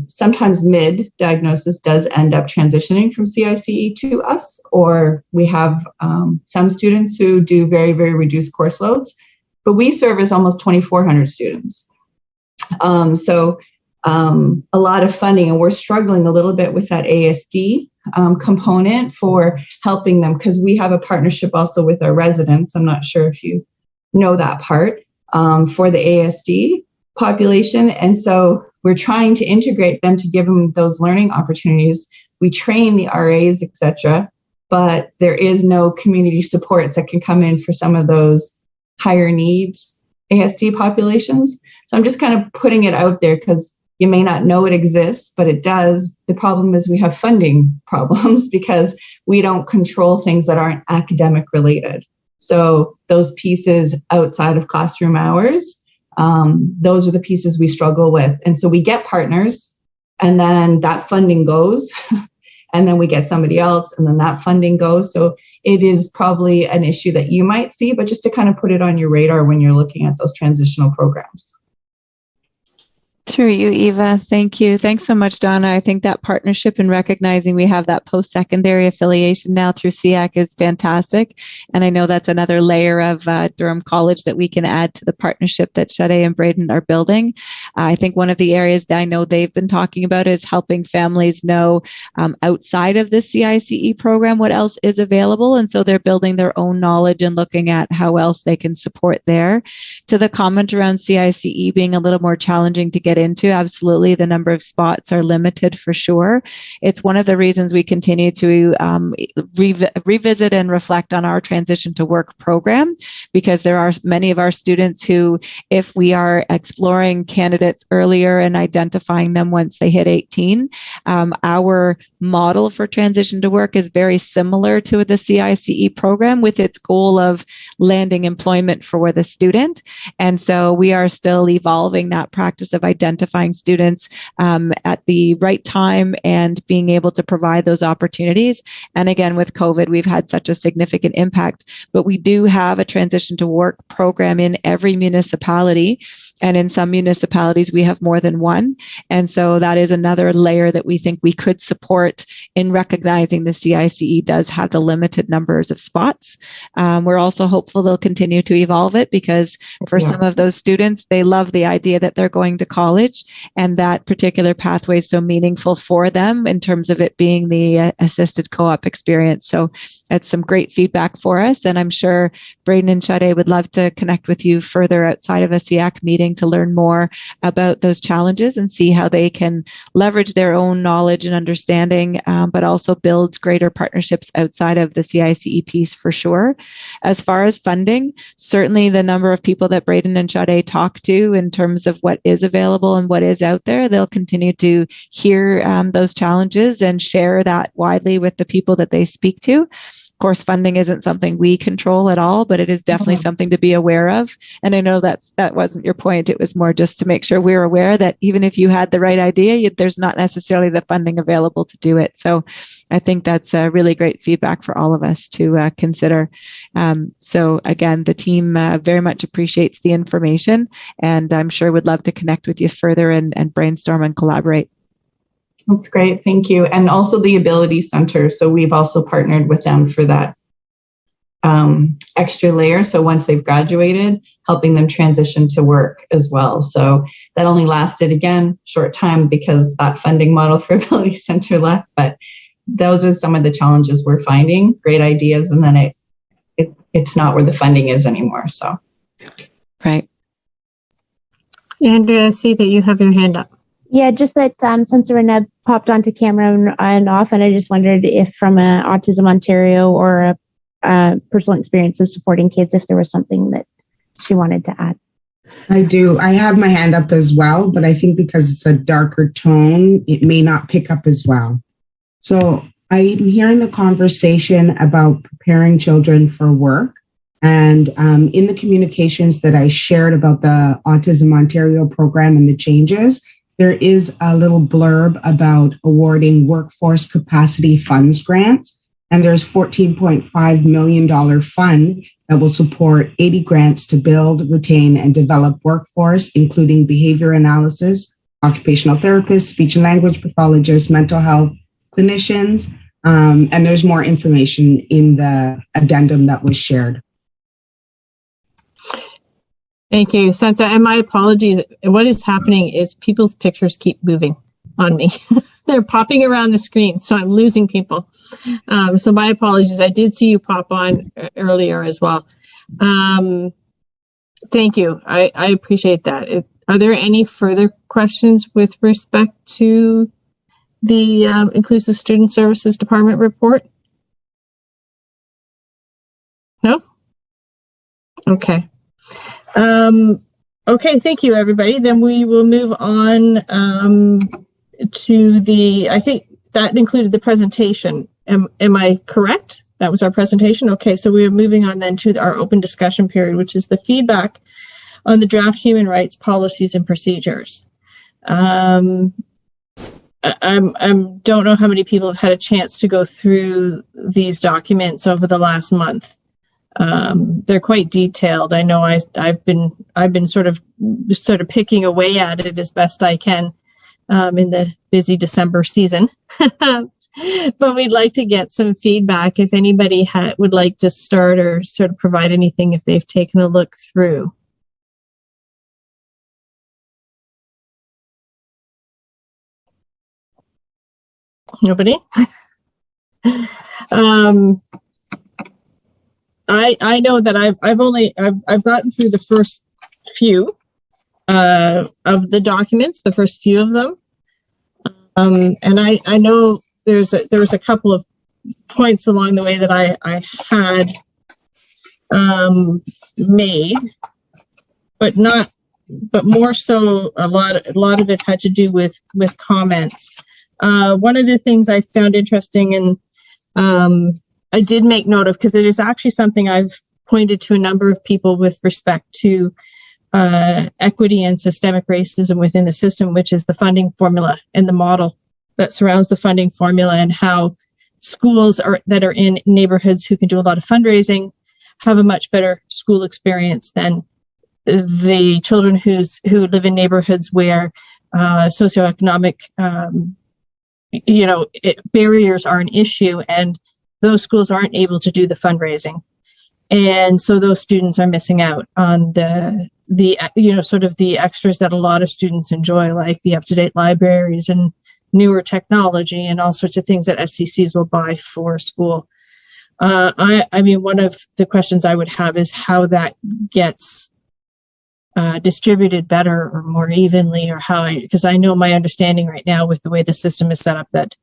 Sometimes mid-diagnosis does end up transitioning from CICE to us, or we have some students who do very, very reduced course loads, but we service almost 2,400 students. So a lot of funding, and we're struggling a little bit with that ASD component for helping them, because we have a partnership also with our residents. I'm not sure if you know that part, for the ASD population. And so we're trying to integrate them to give them those learning opportunities. We train the RAs, etc., but there is no community supports that can come in for some of those higher needs ASD populations. So I'm just kind of putting it out there because you may not know it exists, but it does. The problem is we have funding problems because we don't control things that aren't academic related. So those pieces outside of classroom hours, those are the pieces we struggle with. And so we get partners, and then that funding goes, and then we get somebody else, and then that funding goes. So it is probably an issue that you might see, but just to kind of put it on your radar when you're looking at those transitional programs. Through you, Eva. Thank you. Thanks so much, Donna. I think that partnership and recognizing we have that post-secondary affiliation now through SEAC is fantastic. And I know that's another layer of Durham College that we can add to the partnership that Sade and Braden are building. I think one of the areas that I know they've been talking about is helping families know outside of the CICE program what else is available. And so they're building their own knowledge and looking at how else they can support there. To the comment around CICE being a little more challenging to get into, absolutely, the number of spots are limited for sure. It's one of the reasons we continue to revisit and reflect on our transition to work program, because there are many of our students who, if we are exploring candidates earlier and identifying them once they hit 18, our model for transition to work is very similar to the CICE program, with its goal of landing employment for the student. And so we are still evolving that practice of identifying students at the right time and being able to provide those opportunities. And again, with COVID, we've had such a significant impact, but we do have a transition to work program in every municipality. And in some municipalities, we have more than one. And so that is another layer that we think we could support in recognizing the CICE does have the limited numbers of spots. We're also hopeful they'll continue to evolve it, because for some of those students, they love the idea that they're going to college, and that particular pathway is so meaningful for them in terms of it being the assisted co-op experience. So that's some great feedback for us. And I'm sure Braden and Sade would love to connect with you further outside of a SEAC meeting to learn more about those challenges and see how they can leverage their own knowledge and understanding, but also build greater partnerships outside of the CICE piece for sure. As far as funding, certainly the number of people that Braden and Sade talk to in terms of what is available and what is out there, they'll continue to hear those challenges and share that widely with the people that they speak to. Of course, funding isn't something we control at all, but it is definitely something to be aware of. And I know that wasn't your point. It was more just to make sure we're aware that even if you had the right idea, there's not necessarily the funding available to do it. So I think that's really great feedback for all of us to consider. So again, the team very much appreciates the information, and I'm sure would love to connect with you further and brainstorm and collaborate. That's great. Thank you. And also the Ability Center. So we've also partnered with them for that extra layer. So once they've graduated, helping them transition to work as well. So that only lasted, again, short time because that funding model for Ability Center left. But those are some of the challenges we're finding. Great ideas. And then it's not where the funding is anymore. So. Right. Andrea, I see that you have your hand up. Yeah, just that Sensor Reneb popped onto camera and off, and I just wondered if from a Autism Ontario or a personal experience of supporting kids, if there was something that she wanted to add. I do. I have my hand up as well, but I think because it's a darker tone, it may not pick up as well. So I'm hearing the conversation about preparing children for work. And in the communications that I shared about the Autism Ontario program and the changes, there is a little blurb about awarding workforce capacity funds grants. And there's $14.5 million fund that will support 80 grants to build, retain, and develop workforce, including behavior analysis, occupational therapists, speech and language pathologists, mental health clinicians. And there's more information in the addendum that was shared. Thank you, Sansa. And my apologies. What is happening is people's pictures keep moving on me. They're popping around the screen, so I'm losing people. So my apologies. I did see you pop on earlier as well. Thank you. I appreciate that. Are there any further questions with respect to the Inclusive Student Services Department report? No? Okay. Okay, thank you, everybody. Then we will move on to the, I think that included the presentation. Am I correct? That was our presentation? Okay, so we are moving on then to our open discussion period, which is the feedback on the draft human rights policies and procedures. I don't know how many people have had a chance to go through these documents over the last month. They're quite detailed. I know I've been sort of picking away at it as best I can in the busy December season. But we'd like to get some feedback if anybody would like to start or sort of provide anything if they've taken a look through. Nobody? I know that I've gotten through the first few of the documents, the first few of them, and I know there was a couple of points along the way that I had made, but more so a lot of it had to do with comments. One of the things I found interesting and I did make note of, because it is actually something I've pointed to a number of people with respect to equity and systemic racism within the system, which is the funding formula and the model that surrounds the funding formula, and how schools that are in neighborhoods who can do a lot of fundraising have a much better school experience than the children who live in neighborhoods where socioeconomic barriers are an issue, and those schools aren't able to do the fundraising. And so those students are missing out on the sort of the extras that a lot of students enjoy, like the up-to-date libraries and newer technology and all sorts of things that SCCs will buy for school. I mean, one of the questions I would have is how that gets distributed better or more evenly, or because I know my understanding right now with the way the system is set up, that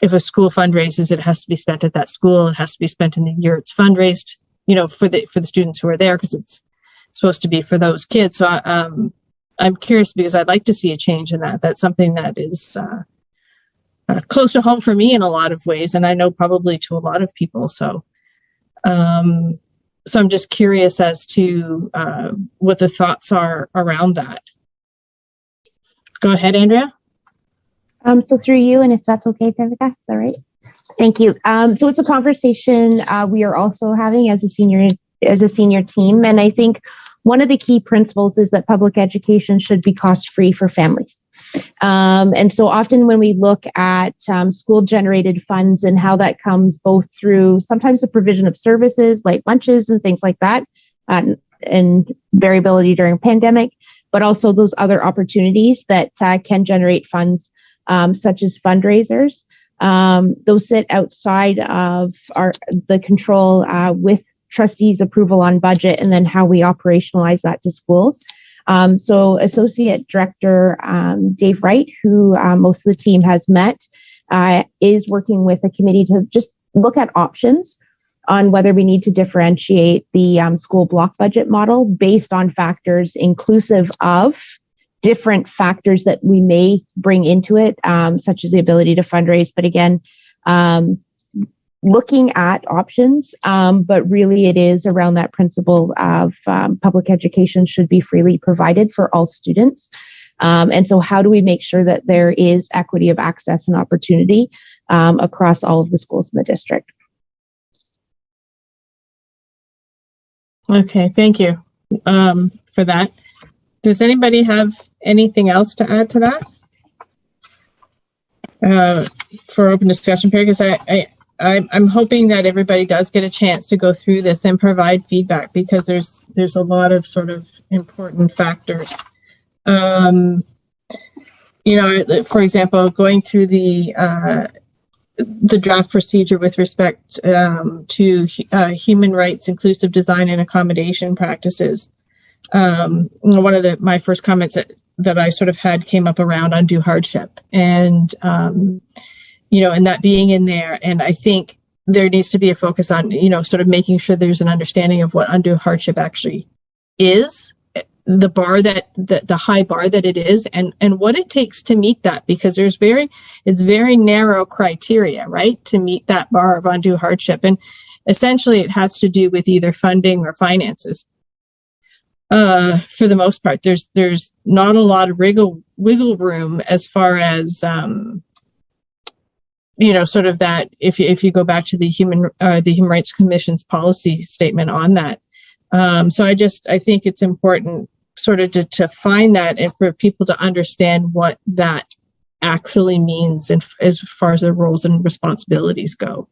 if a school fundraises, it has to be spent at that school. It has to be spent in the year it's fundraised, for the students who are there, because it's supposed to be for those kids. So I'm curious, because I'd like to see a change in that. That's something that is close to home for me in a lot of ways, and I know probably to a lot of people. So I'm just curious as to what the thoughts are around that. Go ahead, Andrea. So through you, and if that's okay, Devika, is that right? Thank you. So it's a conversation we are also having as a senior team, and I think one of the key principles is that public education should be cost-free for families. And so often when we look at school-generated funds and how that comes both through sometimes the provision of services like lunches and things like that, and variability during pandemic, but also those other opportunities that can generate funds, such as fundraisers. Those sit outside of the control with trustees' approval on budget, and then how we operationalize that to schools. So Associate Director Dave Wright, who most of the team has met, is working with the committee to just look at options on whether we need to differentiate the school block budget model based on factors inclusive of different factors that we may bring into it, such as the ability to fundraise. But again, looking at options, but really it is around that principle of public education should be freely provided for all students. And so how do we make sure that there is equity of access and opportunity across all of the schools in the district? Okay, thank you for that. Does anybody have anything else to add to that for open discussion period? Because I'm hoping that everybody does get a chance to go through this and provide feedback, because there's a lot of sort of important factors. You know, for example, going through the draft procedure with respect to human rights, inclusive design, and accommodation practices. One of my first comments that I sort of had came up around undue hardship, and you know, and that being in there. And I think there needs to be a focus on, you know, sort of making sure there's an understanding of what undue hardship actually is, the bar that the high bar that it is, and what it takes to meet that, because it's very narrow criteria, right, to meet that bar of undue hardship. And essentially it has to do with either funding or finances. For the most part, there's not a lot of wiggle room as far as you know, sort of that. If you go back to the Human Rights Commission's policy statement on that, so I think it's important sort of to find that, and for people to understand what that actually means, and as far as their roles and responsibilities go.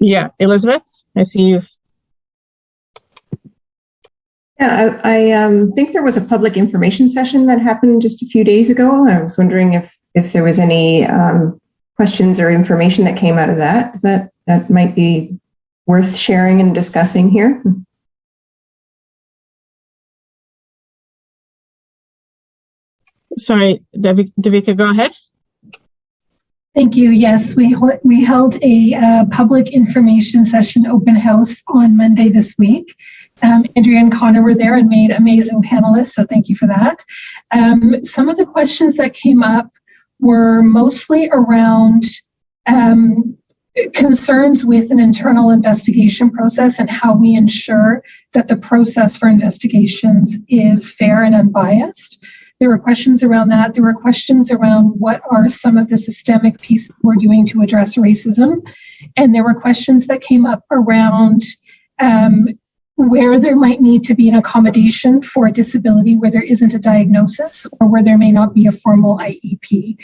Yeah, Elizabeth, I see you. Yeah, I think there was a public information session that happened just a few days ago. I was wondering if there was any questions or information that came out of that might be worth sharing and discussing here. Sorry, Devika, go ahead. Thank you. Yes, we held a public information session open house on Monday this week. Andrea and Connor were there and made amazing panelists, so thank you for that. Some of the questions that came up were mostly around concerns with an internal investigation process and how we ensure that the process for investigations is fair and unbiased. There were questions around that. There were questions around what are some of the systemic pieces we're doing to address racism. And there were questions that came up around where there might need to be an accommodation for a disability where there isn't a diagnosis or where there may not be a formal IEP.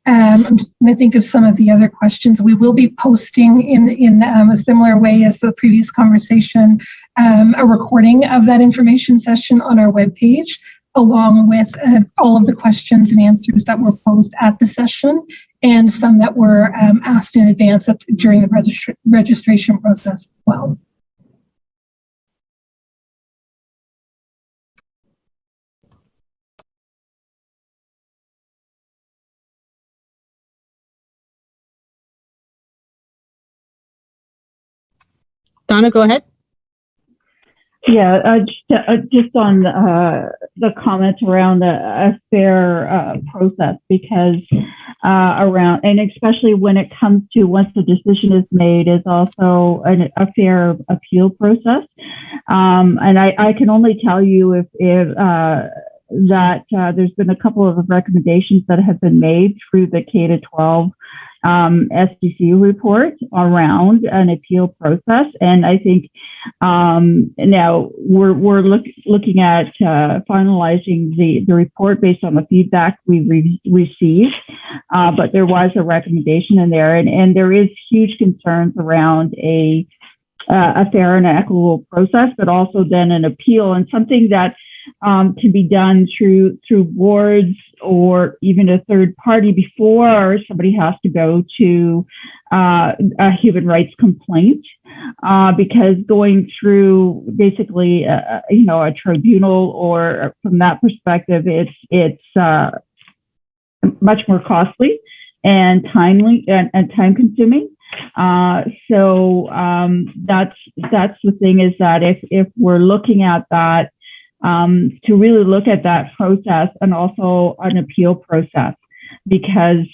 I'm just going to think of some of the other questions. We will be posting in a similar way as the previous conversation, a recording of that information session on our webpage, along with all of the questions and answers that were posed at the session, and some that were asked in advance during the registration process as well. Donna, go ahead. Yeah, just on the comments around a fair process, because around, and especially when it comes to once the decision is made, is also a fair appeal process. And I can only tell you if that there's been a couple of recommendations that have been made through the K-12 SDC report around an appeal process, and I think now we're looking at finalizing the report based on the feedback we received. But there was a recommendation in there, and there is huge concerns around a fair and equitable process, but also then an appeal, and something that can be done through boards or even a third party before somebody has to go to a human rights complaint. because going through basically, a tribunal, or from that perspective, it's much more costly and timely and time consuming. So that's the thing, is that if we're looking at that, to really look at that process, and also an appeal process, because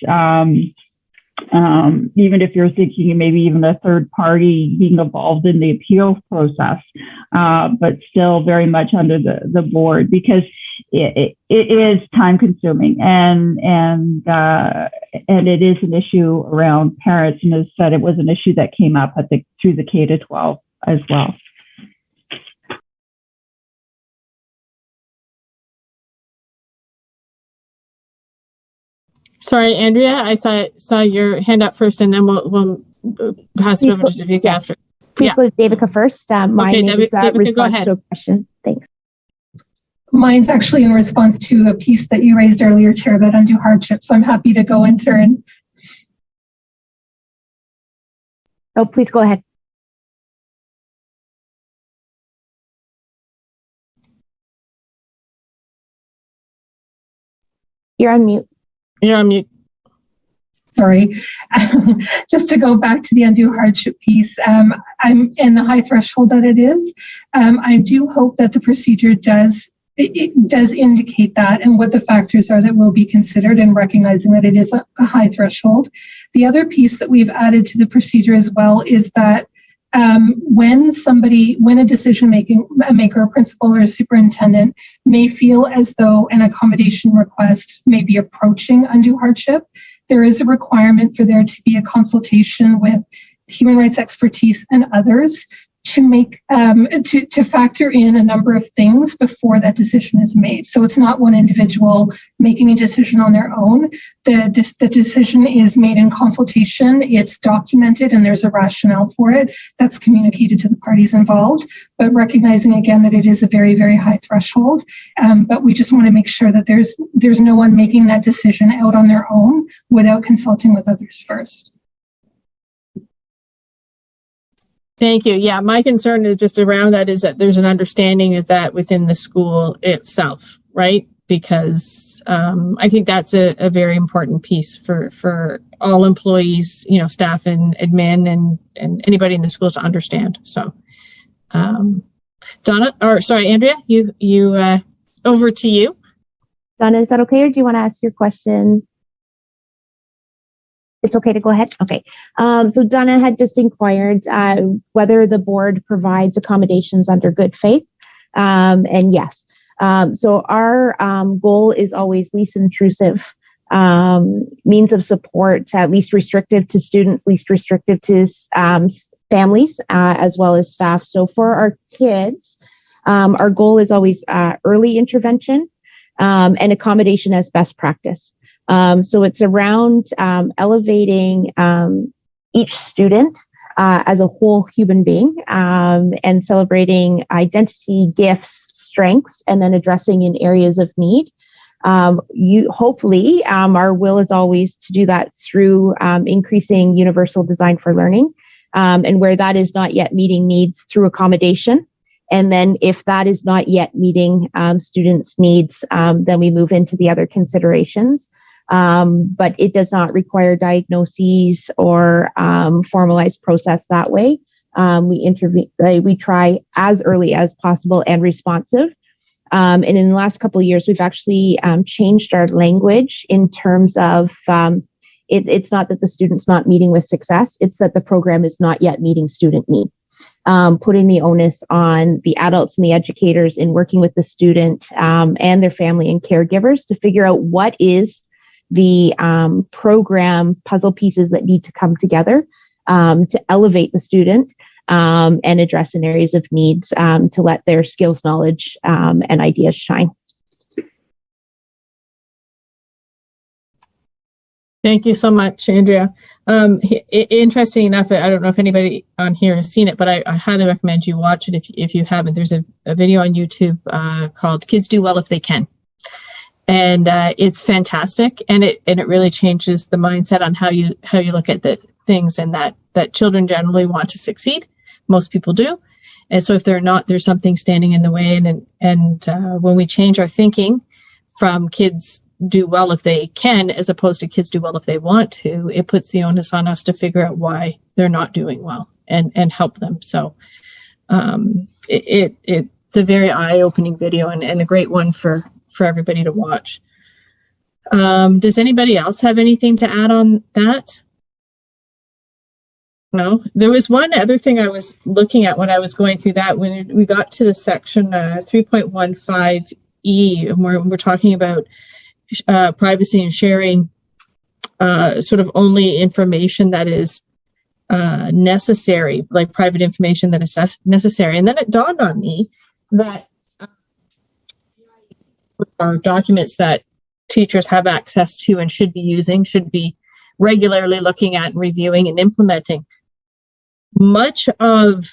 even if you're thinking maybe even a third party being involved in the appeal process, but still very much under the board, because it is time consuming, and it is an issue around parents. And as I said, it was an issue that came up through the K-12 as well. Sorry, Andrea, I saw your hand up first, and then we'll pass it over to Davika after. Please go to Davika first. Mine is Davika, go ahead. To a question. Thanks. Mine's actually in response to a piece that you raised earlier, Chair, about undue hardship. So I'm happy to go in turn. Oh, please go ahead. You're on mute. You're on mute. Sorry. Just to go back to the undue hardship piece, I'm in the high threshold that it is. I do hope that the procedure does indicate that, and what the factors are that will be considered, and recognizing that it is a high threshold. The other piece that we've added to the procedure as well is that when a decision maker, a principal or a superintendent may feel as though an accommodation request may be approaching undue hardship, there is a requirement for there to be a consultation with human rights expertise and others to make to factor in a number of things before that decision is made. So it's not one individual making a decision on their own. The decision is made in consultation, it's documented, and there's a rationale for it that's communicated to the parties involved, but recognizing again that it is a very, very high threshold. But we just want to make sure that there's no one making that decision out on their own without consulting with others first. Thank you. Yeah, my concern is just around that, is that there's an understanding of that within the school itself, right? Because I think that's a very important piece for all employees, staff and admin and anybody in the schools to understand. So, Andrea, you over to you. Donna, is that okay, or do you want to ask your question? It's okay to go ahead? Okay. So Donna had just inquired whether the board provides accommodations under good faith. And yes. So our goal is always least intrusive means of support, least restrictive to students, least restrictive to families, as well as staff. So for our kids, our goal is always early intervention and accommodation as best practice. So it's around elevating each student as a whole human being and celebrating identity, gifts, strengths, and then addressing in areas of need. Hopefully, our will is always to do that through increasing universal design for learning, and where that is not yet meeting needs, through accommodation. And then if that is not yet meeting students' needs, then we move into the other considerations. But it does not require diagnoses or formalized process that way. We try as early as possible and responsive. And in the last couple of years, we've actually changed our language in terms of it's not that the student's not meeting with success, it's that the program is not yet meeting student need. Putting the onus on the adults and the educators in working with the student and their family and caregivers to figure out what is the program puzzle pieces that need to come together to elevate the student and address in areas of needs to let their skills, knowledge, and ideas shine. Thank you so much, Andrea. Interesting enough, I don't know if anybody on here has seen it, but I highly recommend you watch it if you haven't. There's a video on YouTube called "Kids Do Well If They Can." And it's fantastic, and it really changes the mindset on how you look at the things, and that children generally want to succeed, most people do. And so if they're not, there's something standing in the way. And when we change our thinking from kids do well if they can, as opposed to kids do well if they want to, it puts the onus on us to figure out why they're not doing well and help them. So it's a very eye-opening video and a great one for everybody to watch. Does anybody else have anything to add on that? No, there was one other thing I was looking at when I was going through that. When we got to the section 3.15E, where we're talking about privacy and sharing sort of only information that is necessary, like private information that is necessary. And then it dawned on me that our documents that teachers have access to and should be using, should be regularly looking at and reviewing and implementing. Much of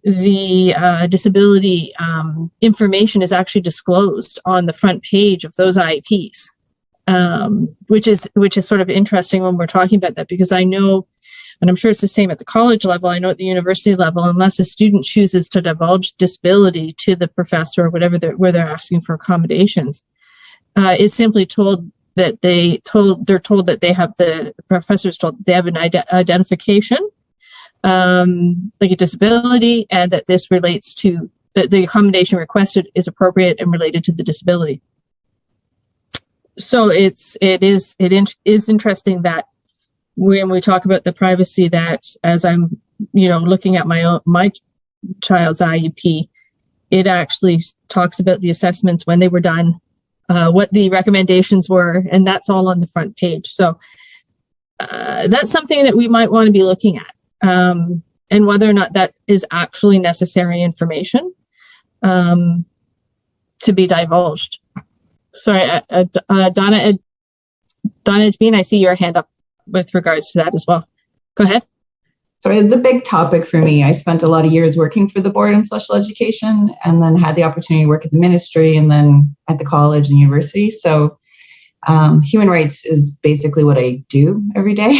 the disability information is actually disclosed on the front page of those IEPs, which is sort of interesting when we're talking about that, because I know, and I'm sure it's the same at the college level, I know at the university level, unless a student chooses to divulge disability to the professor or whatever where they're asking for accommodations, it's simply told that they're told that they have the professor's told they have an identification, like a disability, and that this relates to the accommodation requested is appropriate and related to the disability. So it is interesting that when we talk about the privacy, that as I'm looking at my child's IEP, it actually talks about the assessments, when they were done, what the recommendations were, and that's all on the front page. So that's something that we might want to be looking at, and whether or not that is actually necessary information to be divulged. Sorry, Donna Edbean, I see your hand up with regards to that as well. Go ahead. So it's a big topic for me. I spent a lot of years working for the board in special education, and then had the opportunity to work at the ministry and then at the college and university. So human rights is basically what I do every day.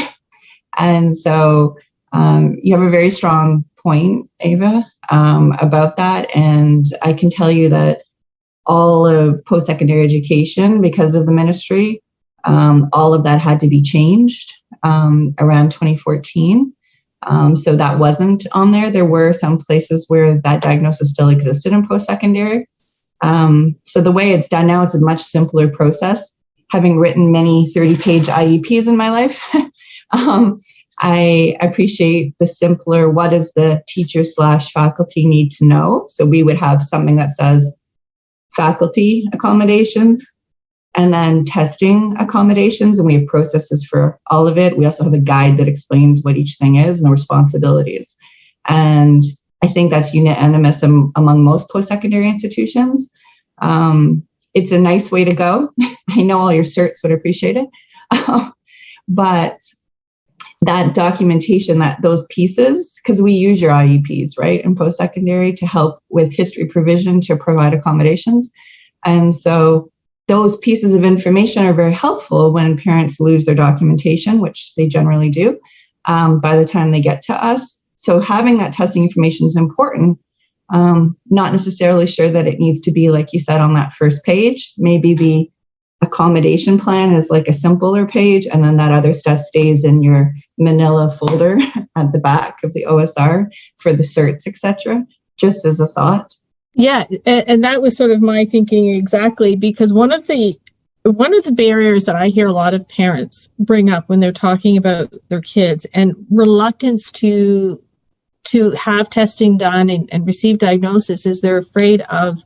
And so you have a very strong point, Ava, about that. And I can tell you that all of post-secondary education, because of the ministry, all of that had to be changed around 2014. So that wasn't on there. There were some places where that diagnosis still existed in post-secondary. So the way it's done now, it's a much simpler process. Having written many 30-page IEPs in my life, I appreciate the simpler, what does the teacher/faculty need to know? So we would have something that says faculty accommodations, and then testing accommodations, and we have processes for all of it. We also have a guide that explains what each thing is and the responsibilities. And I think that's unanimous among most post-secondary institutions. It's a nice way to go. I know all your certs would appreciate it. But that documentation, those pieces, because we use your IEPs, right, in post-secondary to help with history provision to provide accommodations. And so those pieces of information are very helpful when parents lose their documentation, which they generally do by the time they get to us. So having that testing information is important. Not necessarily sure that it needs to be, like you said, on that first page. Maybe the accommodation plan is like a simpler page, and then that other stuff stays in your manila folder at the back of the OSR for the certs, etc. Just as a thought. Yeah, and that was sort of my thinking exactly, because one of the barriers that I hear a lot of parents bring up when they're talking about their kids, and reluctance to have testing done and receive diagnosis, is they're afraid of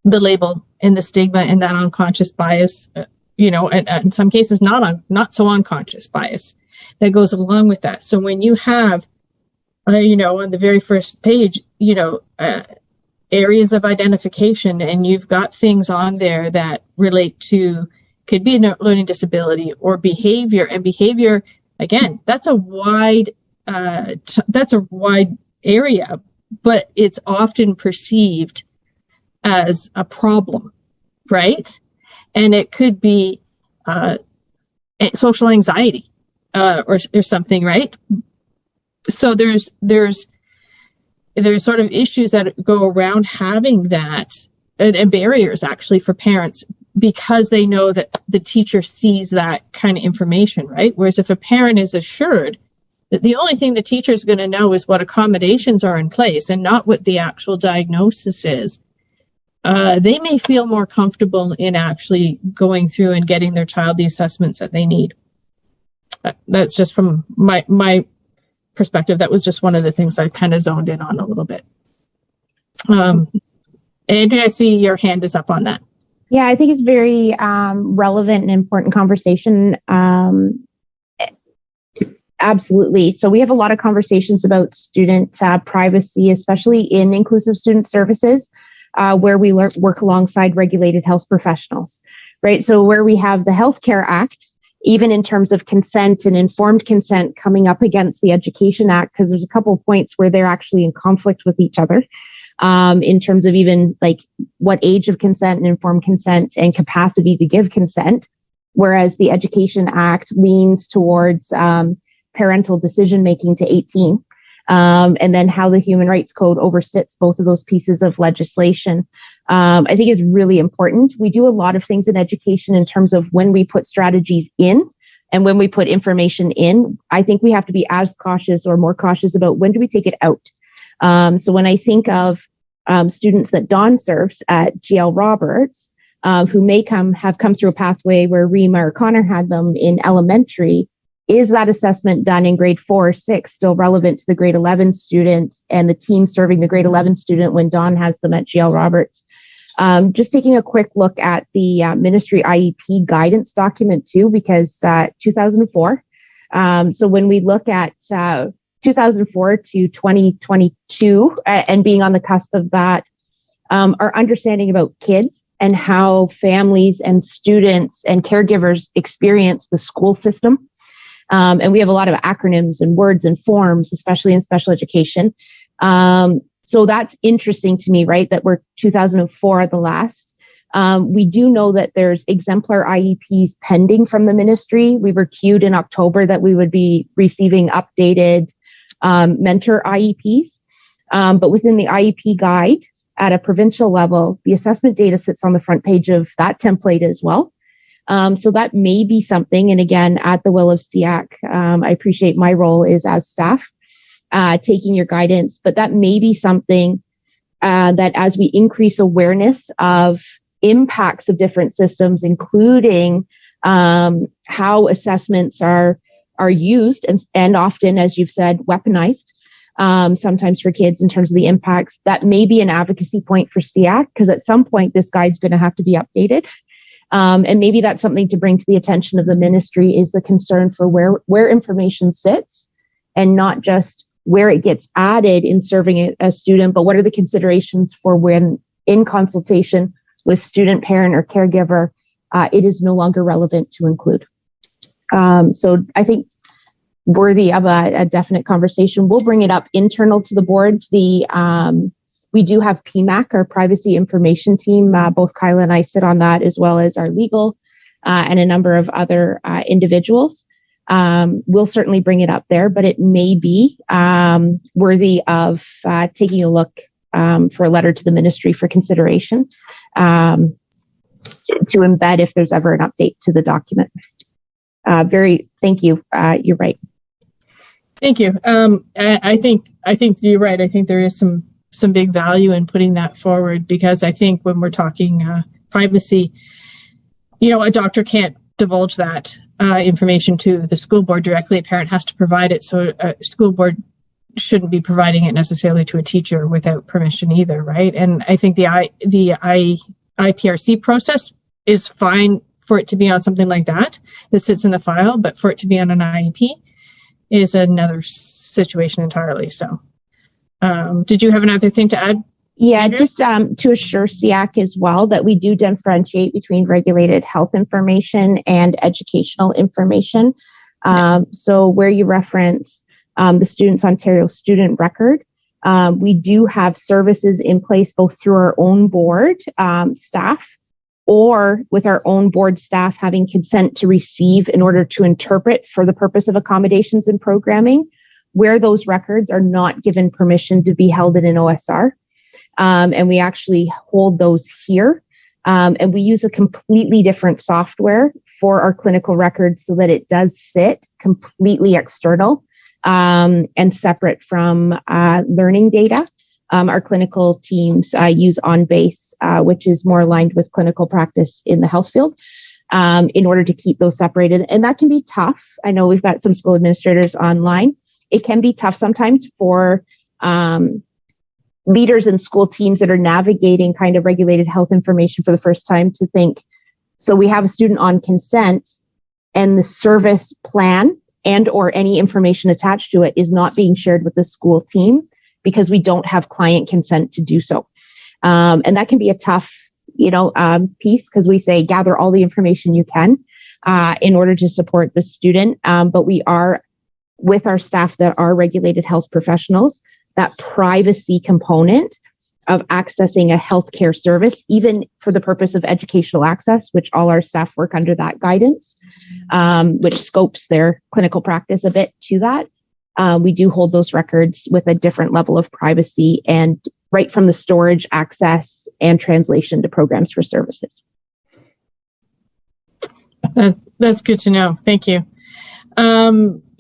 the label and the stigma and that unconscious bias, and in some cases not so unconscious bias that goes along with that. So when you have, on the very first page, areas of identification, and you've got things on there that relate to, could be a learning disability or behavior, and behavior, again, that's a wide area, but it's often perceived as a problem, right? And it could be social anxiety or something, right? So there's there's sort of issues that go around having that and barriers actually for parents because they know that the teacher sees that kind of information, right? Whereas if a parent is assured that the only thing the teacher is going to know is what accommodations are in place and not what the actual diagnosis is, they may feel more comfortable in actually going through and getting their child the assessments that they need. That's just from my perspective. That was just one of the things I kind of zoned in on a little bit. Andrea, I see your hand is up on that. Yeah, I think it's very relevant and important conversation. Absolutely. So we have a lot of conversations about student privacy, especially in inclusive student services, where we work alongside regulated health professionals, right? So where we have the Healthcare Act, even in terms of consent and informed consent coming up against the Education Act, because there's a couple of points where they're actually in conflict with each other. In terms of even like what age of consent and informed consent and capacity to give consent, whereas the Education Act leans towards parental decision making to 18, and then how the Human Rights Code oversits both of those pieces of legislation. I think is really important. We do a lot of things in education in terms of when we put strategies in and when we put information in. I think we have to be as cautious or more cautious about when do we take it out. So when I think of students that Dawn serves at GL Roberts, who may have come through a pathway where Rima or Connor had them in elementary, is that assessment done in grade 4 or 6 still relevant to the grade 11 student and the team serving the grade 11 student when Dawn has them at GL Roberts? Just taking a quick look at the ministry IEP guidance document too, because 2004. So when we look at 2004 to 2022 and being on the cusp of that, our understanding about kids and how families and students and caregivers experience the school system. And we have a lot of acronyms and words and forms, especially in special education. So that's interesting to me, right? That we're 2004 at the last. We do know that there's exemplar IEPs pending from the ministry. We were queued in October that we would be receiving updated mentor IEPs. But within the IEP guide at a provincial level, the assessment data sits on the front page of that template as well. So that may be something, and again, at the will of SEAC, I appreciate my role is as staff, taking your guidance, but that may be something that as we increase awareness of impacts of different systems, including how assessments are used and often, as you've said, weaponized, sometimes for kids in terms of the impacts, that may be an advocacy point for SEAC, because at some point this guide's going to have to be updated. And maybe that's something to bring to the attention of the ministry, is the concern for where information sits and not just where it gets added in serving a student, but what are the considerations for when in consultation with student, parent, or caregiver, it is no longer relevant to include. So I think worthy of a definite conversation. We'll bring it up internal to the board. We do have PMAC, our privacy information team. Both Kyla and I sit on that, as well as our legal and a number of other individuals. We'll certainly bring it up there, but it may be worthy of taking a look for a letter to the ministry for consideration to embed if there's ever an update to the document. Thank you. You're right. Thank you. I think you're right. I think there is some big value in putting that forward, because I think when we're talking privacy, a doctor can't divulge that information to the school board directly. A parent has to provide it. So a school board shouldn't be providing it necessarily to a teacher without permission either, right? And I think the IPRC process is fine for it to be on something like that sits in the file, but for it to be on an IEP is another situation entirely. So did you have another thing to add? Yeah, Andrea? Just to assure SEAC as well that we do differentiate between regulated health information and educational information. So where you reference the Students Ontario student record, we do have services in place both through our own board staff, or with our own board staff having consent to receive in order to interpret for the purpose of accommodations and programming, where those records are not given permission to be held in an OSR. And we actually hold those here. And we use a completely different software for our clinical records so that it does sit completely external and separate from learning data. Our clinical teams use OnBase, which is more aligned with clinical practice in the health field, in order to keep those separated. And that can be tough. I know we've got some school administrators online. It can be tough sometimes for leaders and school teams that are navigating kind of regulated health information for the first time to think, so we have a student on consent and the service plan and or any information attached to it is not being shared with the school team because we don't have client consent to do so. And that can be a tough, piece, because we say gather all the information you can in order to support the student. But we are, with our staff that are regulated health professionals, that privacy component of accessing a healthcare service, even for the purpose of educational access, which all our staff work under that guidance, which scopes their clinical practice a bit to that. We do hold those records with a different level of privacy and right from the storage, access, and translation to programs for services. That's good to know. Thank you.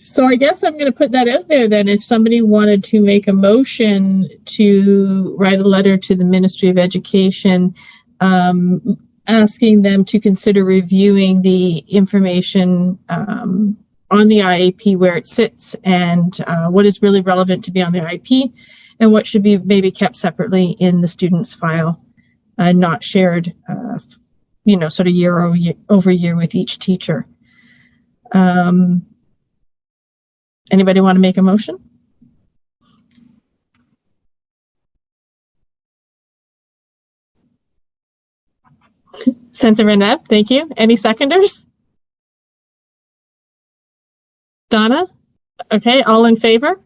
So I guess I'm going to put that out there then. If somebody wanted to make a motion to write a letter to the Ministry of Education, asking them to consider reviewing the information on the IEP, where it sits, and what is really relevant to be on the IEP, and what should be maybe kept separately in the student's file, not shared, sort of year over year with each teacher. Anybody want to make a motion? Senator Renette, thank you. Any seconders? Donna? Okay, all in favor?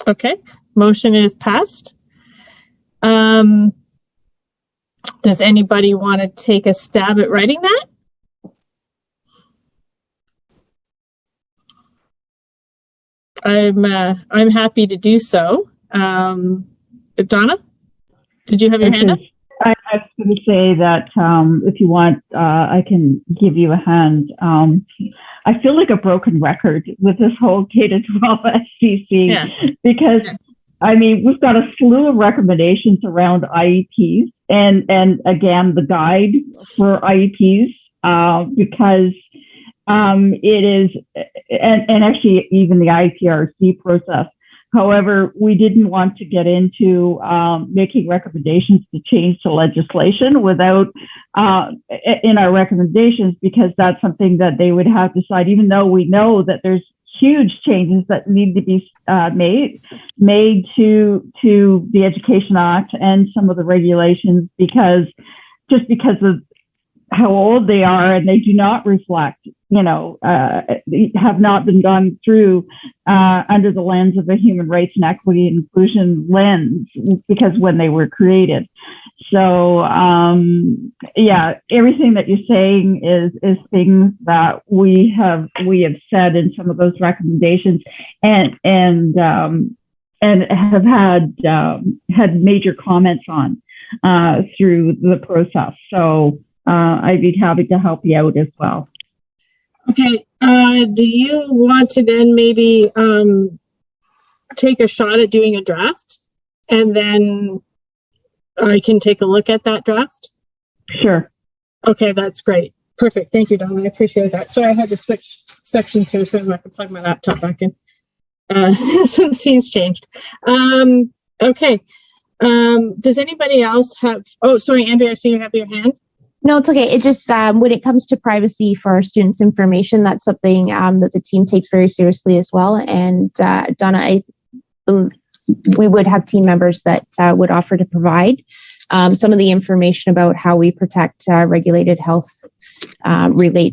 Okay, motion is passed. Does anybody want to take a stab at writing that? I'm happy to do so. Donna, did you have your hand up? I was going to say that if you want, I can give you a hand. I feel like a broken record with this whole K-12 SEAC because, I mean, we've got a slew of recommendations around IEPs and again, the guide for IEPs because it is, and actually even the IPRC process. However, we didn't want to get into making recommendations to change the legislation without in our recommendations, because that's something that they would have to decide, even though we know that there's huge changes that need to be made to the Education Act and some of the regulations, because of how old they are, and they do not reflect, have not been gone through under the lens of a human rights and equity and inclusion lens, because when they were created. So, everything that you're saying is things that we have said in some of those recommendations, and have had major comments on through the process. So. I'd be happy to help you out as well. Okay. Do you want to then maybe take a shot at doing a draft, and then I can take a look at that draft? Sure. Okay, that's great. Perfect. Thank you, Donna. I appreciate that. So I had to switch sections here so I can plug my laptop back in. So the scene's changed. Okay. Does anybody else have? Oh, sorry, Andrea. I see you have your hand. No, it's okay. It just, when it comes to privacy for our students' information, that's something that the team takes very seriously as well. And Donna, we would have team members that would offer to provide some of the information about how we protect regulated health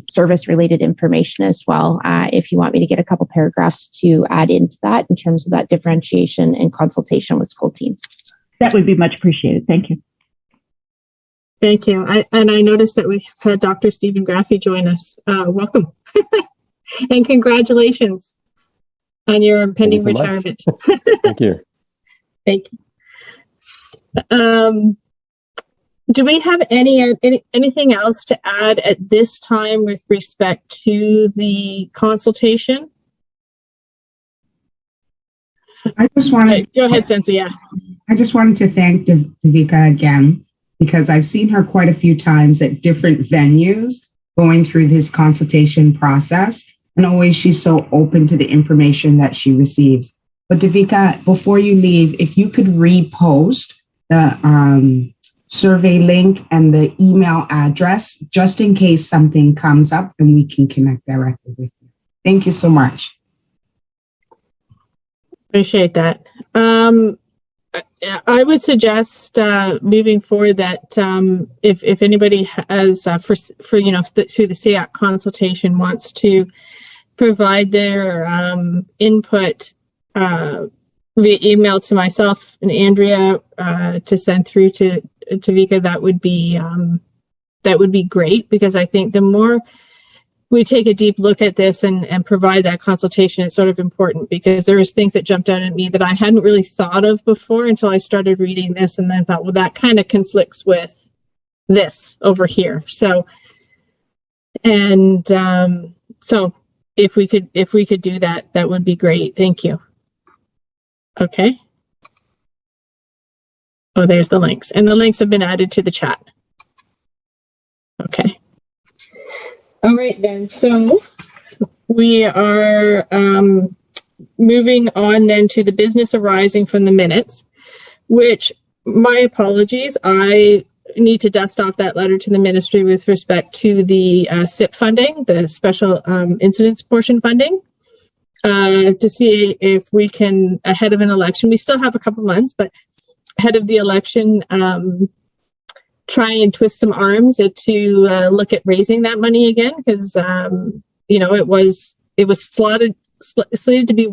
service-related information as well. If you want me to get a couple paragraphs to add into that in terms of that differentiation and consultation with school teams. That would be much appreciated. Thank you. Thank you. I noticed that we had Dr. Stephen Graffey join us. Welcome. And congratulations on your impending Thank you so retirement. Thank you. Thank you. Do we have anything else to add at this time with respect to the consultation? I just wanted go ahead, Sensi. Yeah. I just wanted to thank Devika again, because I've seen her quite a few times at different venues going through this consultation process, and always she's so open to the information that she receives. But Devika, before you leave, if you could repost the survey link and the email address, just in case something comes up and we can connect directly with you. Thank you so much. Appreciate that. I would suggest moving forward that if anybody has for you know through the SEAC consultation wants to provide their input via email to myself and Andrea to send through to Vika, that would be great, because I think the more we take a deep look at this and provide that consultation is sort of important, because there's things that jumped out at me that I hadn't really thought of before until I started reading this, and then thought, well, that kind of conflicts with this over here. So, and so if we could do that, that would be great. Thank you. Okay. Oh, there's the links, and the links have been added to the chat. Okay. All right, then. So we are moving on then to the business arising from the minutes, which, my apologies, I need to dust off that letter to the ministry with respect to the SIP funding, the special incidents portion funding, to see if we can, ahead of an election, we still have a couple months, but ahead of the election, try and twist some arms to look at raising that money again, because you know, it was slated to be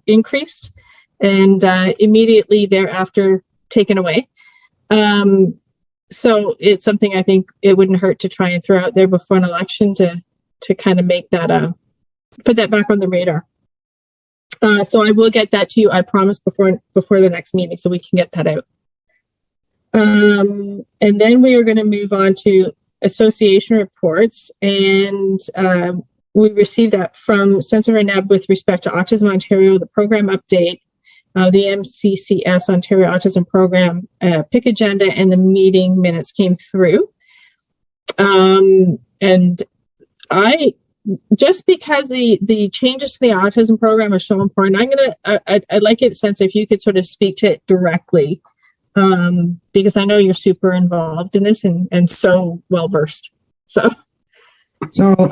increased and immediately thereafter taken away. So it's something I think it wouldn't hurt to try and throw out there before an election to kind of make that put that back on the radar. So I will get that to you, I promise, before the next meeting, so we can get that out. And then we are going to move on to association reports, and we received that from Senator Neb with respect to Autism Ontario, the program update, the MCCS Ontario Autism Program PIC agenda, and the meeting minutes came through. And I, just because the changes to the autism program are so important, I'd like it, Sense, if you could sort of speak to it directly. Because I know you're super involved in this and so well versed. So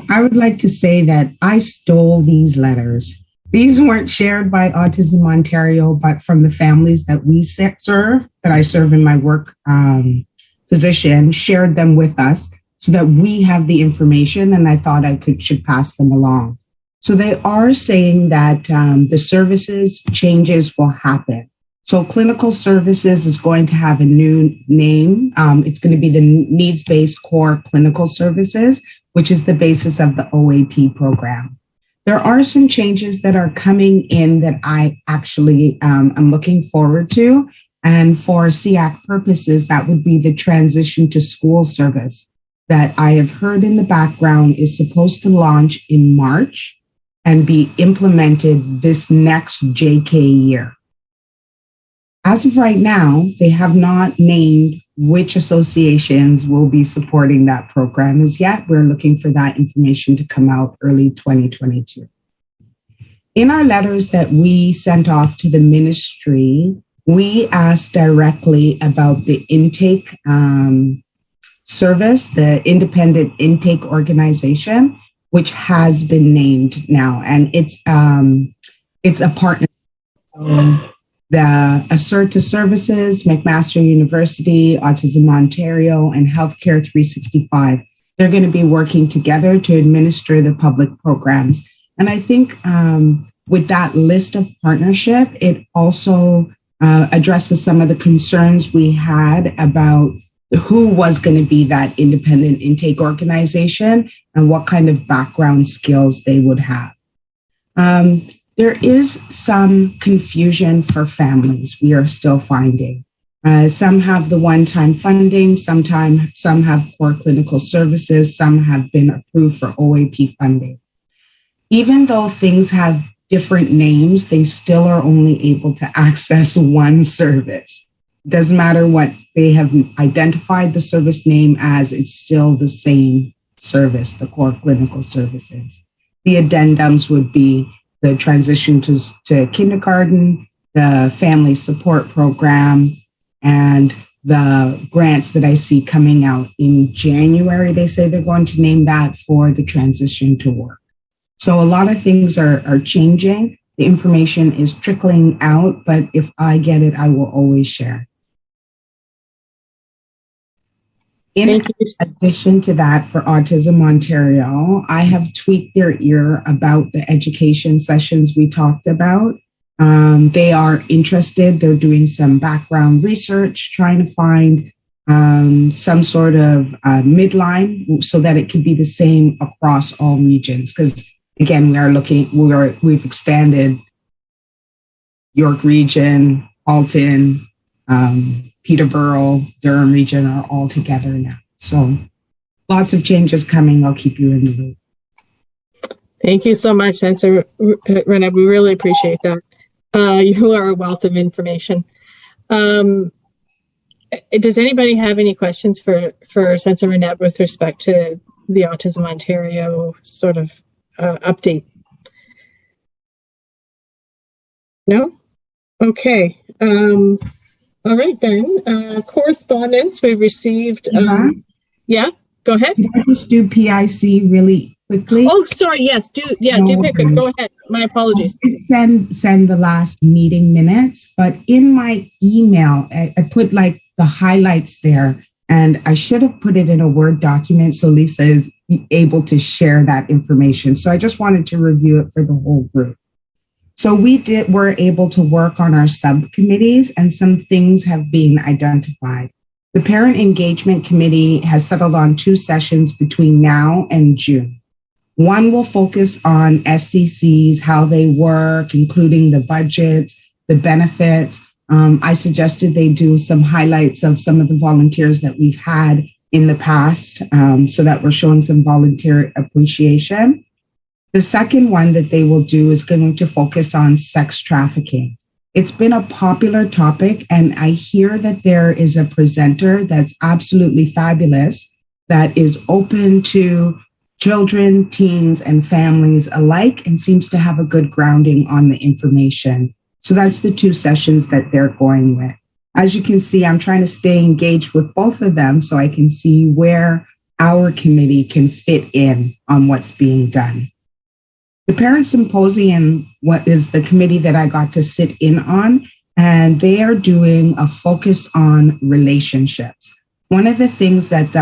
I would like to say that I stole these letters. These weren't shared by Autism Ontario, but from the families that we serve, that I serve in my work position, shared them with us so that we have the information, and I thought I should pass them along. So they are saying that the services changes will happen. So clinical services is going to have a new name. It's going to be the needs-based core clinical services, which is the basis of the OAP program. There are some changes that are coming in that I actually am looking forward to. And for SEAC purposes, that would be the transition to school service that I have heard in the background is supposed to launch in March and be implemented this next JK year. As of right now, they have not named which associations will be supporting that program as yet. We're looking for that information to come out early 2022. In our letters that we sent off to the ministry, we asked directly about the intake service, the independent intake organization, which has been named now, and it's a partner. The Asserta Services, McMaster University, Autism Ontario, and Healthcare 365. They're going to be working together to administer the public programs. And I think with that list of partnership, it also addresses some of the concerns we had about who was going to be that independent intake organization and what kind of background skills they would have. There is some confusion for families, we are still finding. Some have the one-time funding, some have core clinical services, some have been approved for OAP funding. Even though things have different names, they still are only able to access one service. Doesn't matter what they have identified the service name as, it's still the same service, the core clinical services. The addendums would be the transition to kindergarten, the family support program, and the grants that I see coming out in January. They say they're going to name that for the transition to work. So a lot of things are changing. The information is trickling out, but if I get it, I will always share. In addition to that, for Autism Ontario, I have tweaked their ear about the education sessions we talked about. They are interested. They're doing some background research, trying to find some sort of midline so that it could be the same across all regions. Because again, we've expanded York Region, Alton, Peterborough, Durham region are all together now. So lots of changes coming. I'll keep you in the loop. Thank you so much, Senator Reneb. We really appreciate that. You are a wealth of information. Does anybody have any questions for Senator Reneb with respect to the Autism Ontario sort of update? No? Okay. All right then. Correspondence we received. Yeah, go ahead. Can I just do PIC really quickly? Oh, sorry. Yes, do pick it. Go ahead. My apologies. Send the last meeting minutes, but in my email, I put like the highlights there, and I should have put it in a Word document so Lisa is able to share that information. So I just wanted to review it for the whole group. So we're able to work on our subcommittees, and some things have been identified. The Parent Engagement Committee has settled on 2 sessions between now and June. One will focus on SECs, how they work, including the budgets, the benefits. I suggested they do some highlights of some of the volunteers that we've had in the past, so that we're showing some volunteer appreciation. The second one that they will do is going to focus on sex trafficking. It's been a popular topic, and I hear that there is a presenter that's absolutely fabulous that is open to children, teens, and families alike, and seems to have a good grounding on the information. So that's the 2 sessions that they're going with. As you can see, I'm trying to stay engaged with both of them so I can see where our committee can fit in on what's being done. The Parent Symposium, what is the committee that I got to sit in on, and they are doing a focus on relationships. One of the things that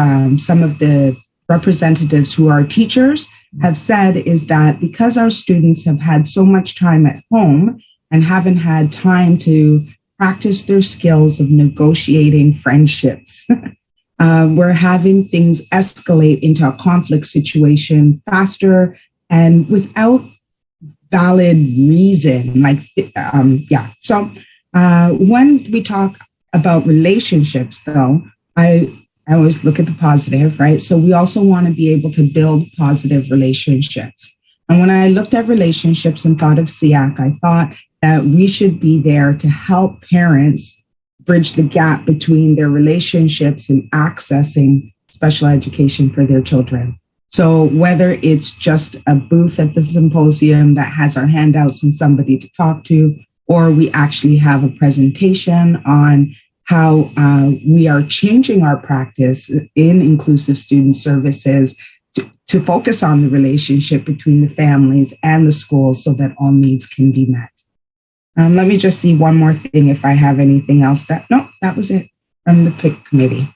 some of the representatives who are teachers have said is that because our students have had so much time at home and haven't had time to practice their skills of negotiating friendships, we're having things escalate into a conflict situation faster and without valid reason. So when we talk about relationships, though, I always look at the positive, right? So we also want to be able to build positive relationships. And when I looked at relationships and thought of SEAC, I thought that we should be there to help parents bridge the gap between their relationships and accessing special education for their children. So whether it's just a booth at the symposium that has our handouts and somebody to talk to, or we actually have a presentation on how we are changing our practice in inclusive student services to focus on the relationship between the families and the schools so that all needs can be met. Let me just see one more thing if I have anything else. No, that was it from the PIC committee.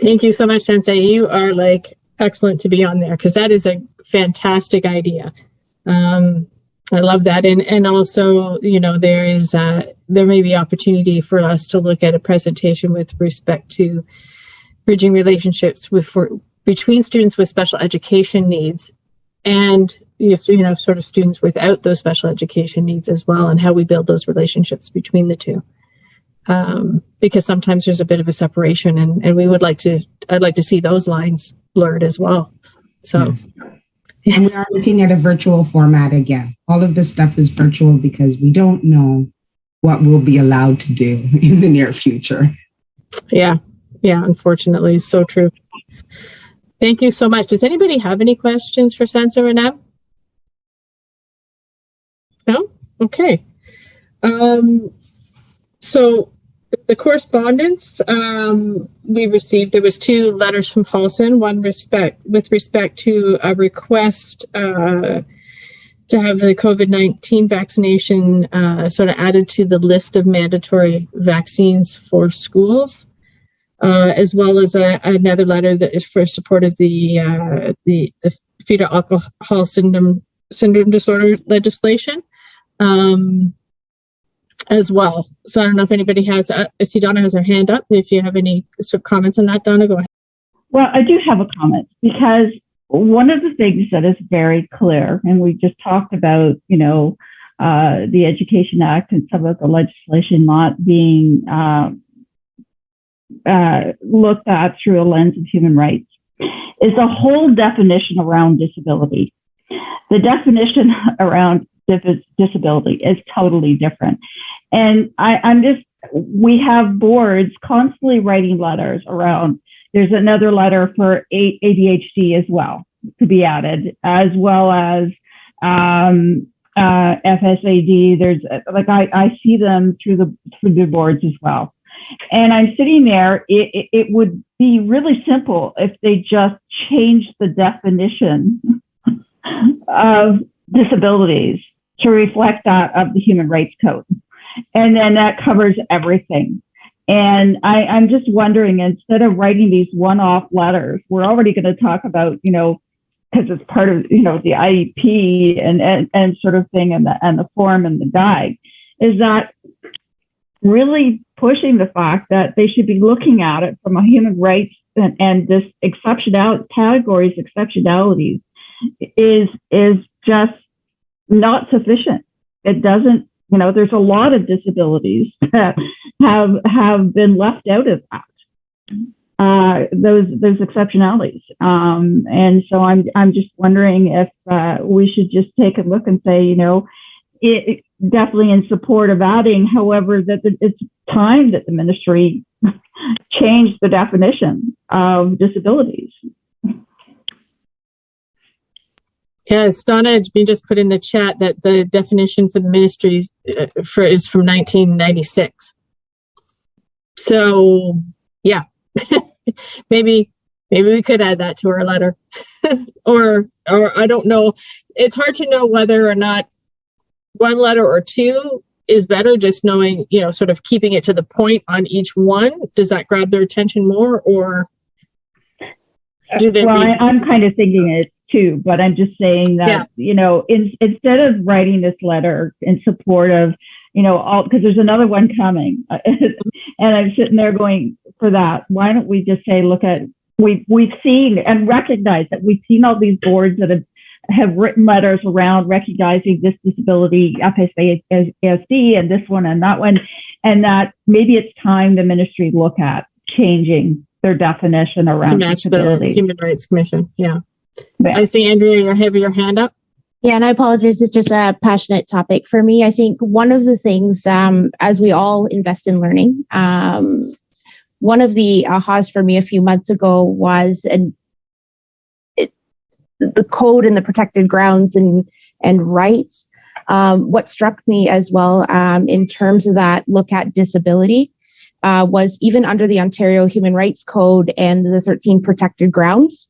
Thank you so much, Sensei. You are like excellent to be on there because that is a fantastic idea. I love that. And also, there may be opportunity for us to look at a presentation with respect to bridging relationships between students with special education needs and sort of students without those special education needs as well, and how we build those relationships between the two. Because sometimes there's a bit of a separation, and I'd like to see those lines blurred as well. So. And we are looking at a virtual format again. All of this stuff is virtual because we don't know what we'll be allowed to do in the near future. Yeah, unfortunately, so true. Thank you so much. Does anybody have any questions for Sansa or Neb? No? Okay. So the correspondence we received, there was 2 letters from Paulson, one with respect to a request to have the COVID-19 vaccination sort of added to the list of mandatory vaccines for schools, as well as another letter that is for support of the fetal alcohol syndrome disorder legislation. As well. So I don't know if anybody has, I see Donna has her hand up. If you have any sort of comments on that, Donna, go ahead. Well, I do have a comment, because one of the things that is very clear, and we just talked about, the Education Act and some of the legislation not being looked at through a lens of human rights, is the whole definition around disability. The definition around disability is totally different. And we have boards constantly writing letters around. There's another letter for ADHD as well to be added, as well as FSAD. There's I see them through the boards as well. And I'm sitting there, it would be really simple if they just changed the definition of disabilities to reflect that of the Human Rights Code. And then that covers everything. And I'm just wondering, instead of writing these one-off letters, we're already going to talk about, because it's part of, the IEP and sort of thing, and the form and the guide, is that really pushing the fact that they should be looking at it from a human rights and this exceptionalities is just not sufficient. It doesn't, there's a lot of disabilities that have been left out of that, those exceptionalities. And so I'm just wondering if we should just take a look and say, it definitely in support of adding, however, that it's time that the ministry change the definition of disabilities. Yes, Donna, we just put in the chat that the definition for the ministry is from 1996. So, yeah, maybe we could add that to our letter, or I don't know. It's hard to know whether or not one letter or 2 is better. Just knowing, sort of keeping it to the point on each one. Does that grab their attention more, or do they? Well, I'm kind of thinking it too, but I'm just saying that, instead of writing this letter in support of, because there's another one coming, and I'm sitting there going, for that, why don't we just say, look at, we've seen and recognize that we've seen all these boards that have written letters around recognizing this disability, FSAD, and this one and that one, and that maybe it's time the ministry look at changing their definition around to match disability. The Human Rights Commission. Yeah. I see, Andrea, you have your hand up. Yeah, and I apologize. It's just a passionate topic for me. I think one of the things, as we all invest in learning, one of the ahas for me a few months ago was the code and the protected grounds and rights. What struck me as well in terms of that look at disability was even under the Ontario Human Rights Code and the 13 protected grounds,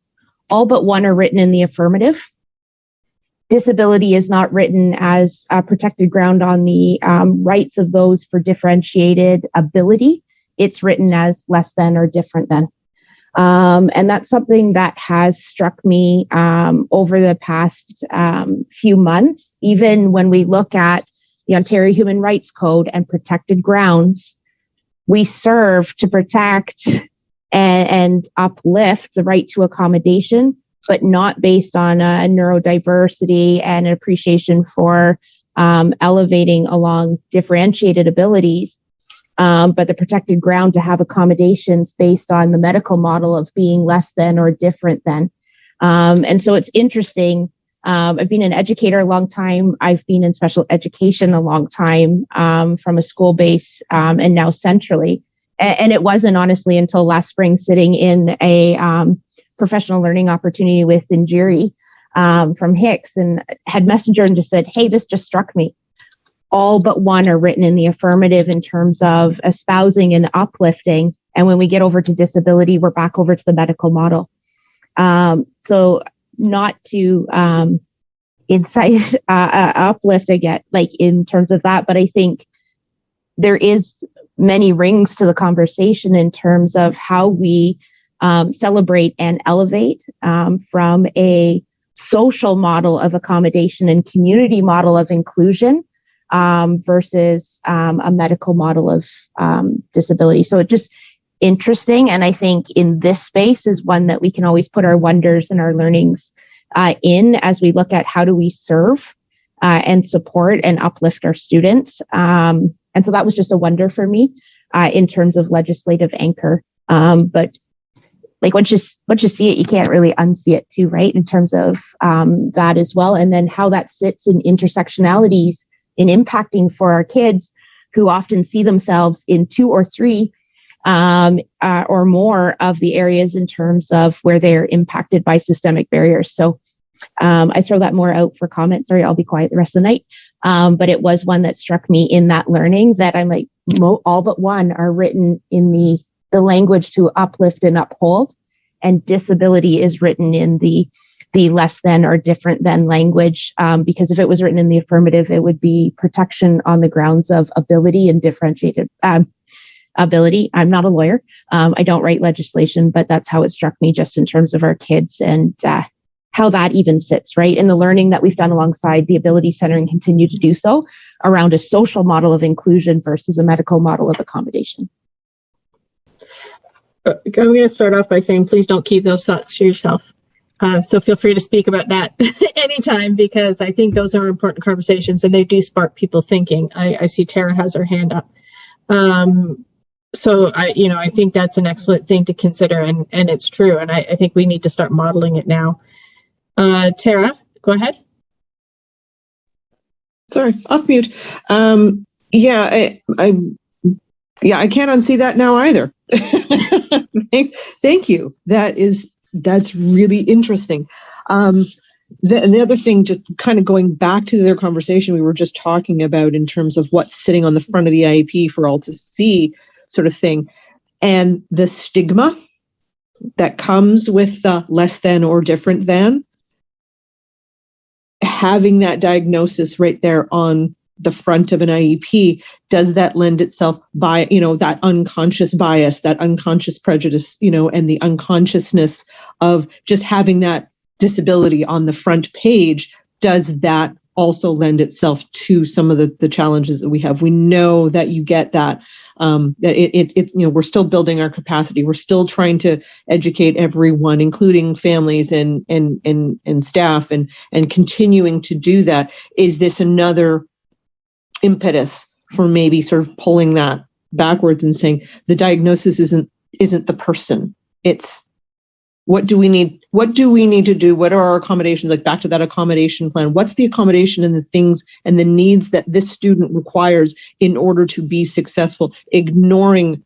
all but one are written in the affirmative. Disability is not written as a protected ground on the rights of those for differentiated ability. It's written as less than or different than. And that's something that has struck me over the past few months. Even when we look at the Ontario Human Rights Code and protected grounds, we serve to protect and uplift the right to accommodation, but not based on neurodiversity and appreciation for elevating along differentiated abilities. But the protected ground to have accommodations based on the medical model of being less than or different than. And so it's interesting. I've been an educator a long time. I've been in special education a long time, from a school base and now centrally. And it wasn't honestly until last spring sitting in a professional learning opportunity with Injiri from Hicks and had messaged her and just said, hey, this just struck me. All but one are written in the affirmative in terms of espousing and uplifting. And when we get over to disability, we're back over to the medical model. So not to incite uplift again, like in terms of that, but I think there is many rings to the conversation in terms of how we celebrate and elevate from a social model of accommodation and community model of inclusion versus a medical model of disability. So it's just interesting. And I think in this space is one that we can always put our wonders and our learnings in as we look at how do we serve and support and uplift our students. And so that was just a wonder for me in terms of legislative anchor. But like once you see it, you can't really unsee it too, right? In terms of that as well. And then how that sits in intersectionalities in impacting for our kids who often see themselves in 2 or 3 or more of the areas in terms of where they're impacted by systemic barriers. So I throw that more out for comment. Sorry, I'll be quiet the rest of the night. But it was one that struck me in that learning that I'm like, all but one are written in the language to uplift and uphold, and disability is written in the less than or different than language. Because if it was written in the affirmative, it would be protection on the grounds of ability and differentiated ability. I'm not a lawyer. I don't write legislation, but that's how it struck me just in terms of our kids and how that even sits, right? And the learning that we've done alongside the Ability Center and continue to do so around a social model of inclusion versus a medical model of accommodation. I'm going to start off by saying, please don't keep those thoughts to yourself. So feel free to speak about that anytime, because I think those are important conversations and they do spark people thinking. I see Tara has her hand up. So I think that's an excellent thing to consider, and it's true. And I think we need to start modeling it now. Tara, go ahead. Sorry, off mute. I can't unsee that now either. Thanks. Thank you. That's really interesting. The other thing, just kind of going back to the other conversation we were just talking about in terms of what's sitting on the front of the IEP for all to see, sort of thing, and the stigma that comes with the less than or different than. Having that diagnosis right there on the front of an IEP, does that lend itself by, that unconscious bias, that unconscious prejudice, and the unconsciousness of just having that disability on the front page, does that also lend itself to some of the challenges that we have? We know that you get that, we're still building our capacity. We're still trying to educate everyone, including families and staff, and continuing to do that. Is this another impetus for maybe sort of pulling that backwards and saying the diagnosis isn't the person, it's what do we need to do? What are our accommodations? Like back to that accommodation plan. What's the accommodation and the things and the needs that this student requires in order to be successful, ignoring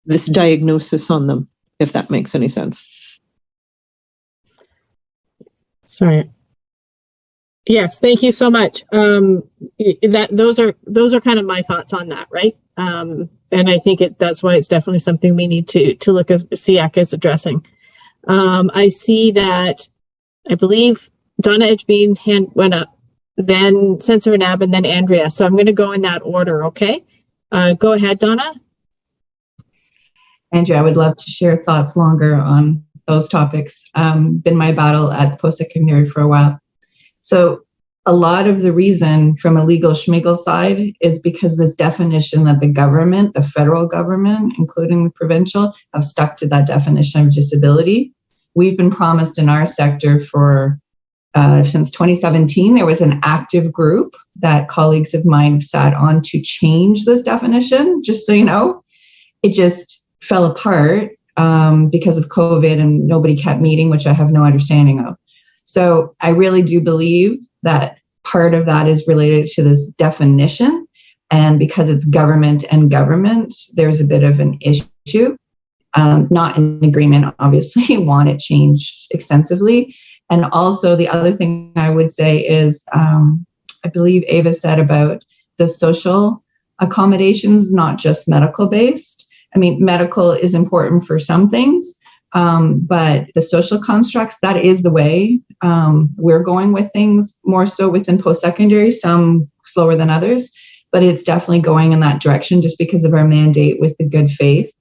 this diagnosis on them, if that makes any sense. Sorry. Yes, thank you so much. Those are kind of my thoughts on that, right? And I think that's why it's definitely something we need to look at SEAC as addressing. I see that, I believe Donna Edgebean's hand went up, then Sensor Nab, and then Andrea. So I'm going to go in that order, okay? Go ahead, Donna. Andrea, I would love to share thoughts longer on those topics. Been my battle at post-secondary for a while. So a lot of the reason from a legal schmigel side is because this definition that the government, the federal government, including the provincial, have stuck to that definition of disability. We've been promised in our sector for since 2017, there was an active group that colleagues of mine sat on to change this definition. Just so you know, it just fell apart because of COVID and nobody kept meeting, which I have no understanding of. So I really do believe that part of that is related to this definition. And because it's government and government, there's a bit of an issue. Not in agreement, obviously, want it changed extensively. And also the other thing I would say is, I believe Ava said about the social accommodations, not just medical based. I mean, medical is important for some things, but the social constructs, that is the way we're going with things, more so within post-secondary, some slower than others, but it's definitely going in that direction just because of our mandate with the good faith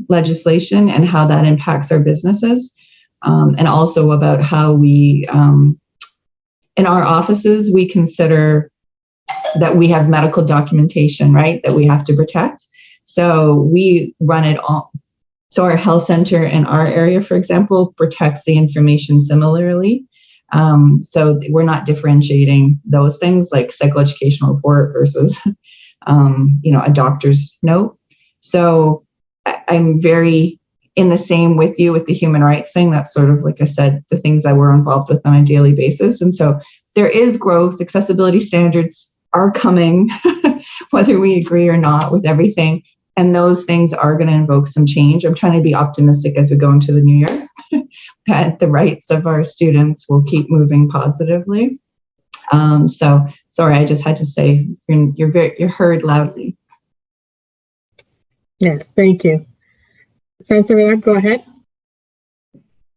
legislation and how that impacts our businesses. And also about how we, in our offices, we consider that we have medical documentation, right, that we have to protect. So we run it all. So our health center in our area, for example, protects the information similarly. So we're not differentiating those things like psychoeducational report versus, a doctor's note. So I'm very in the same with you with the human rights thing. That's sort of, like I said, the things that we're involved with on a daily basis. And so there is growth. Accessibility standards are coming, whether we agree or not with everything. And those things are going to invoke some change. I'm trying to be optimistic as we go into the new year that the rights of our students will keep moving positively. So sorry, I just had to say you're heard loudly. Yes, thank you. Senator, go ahead.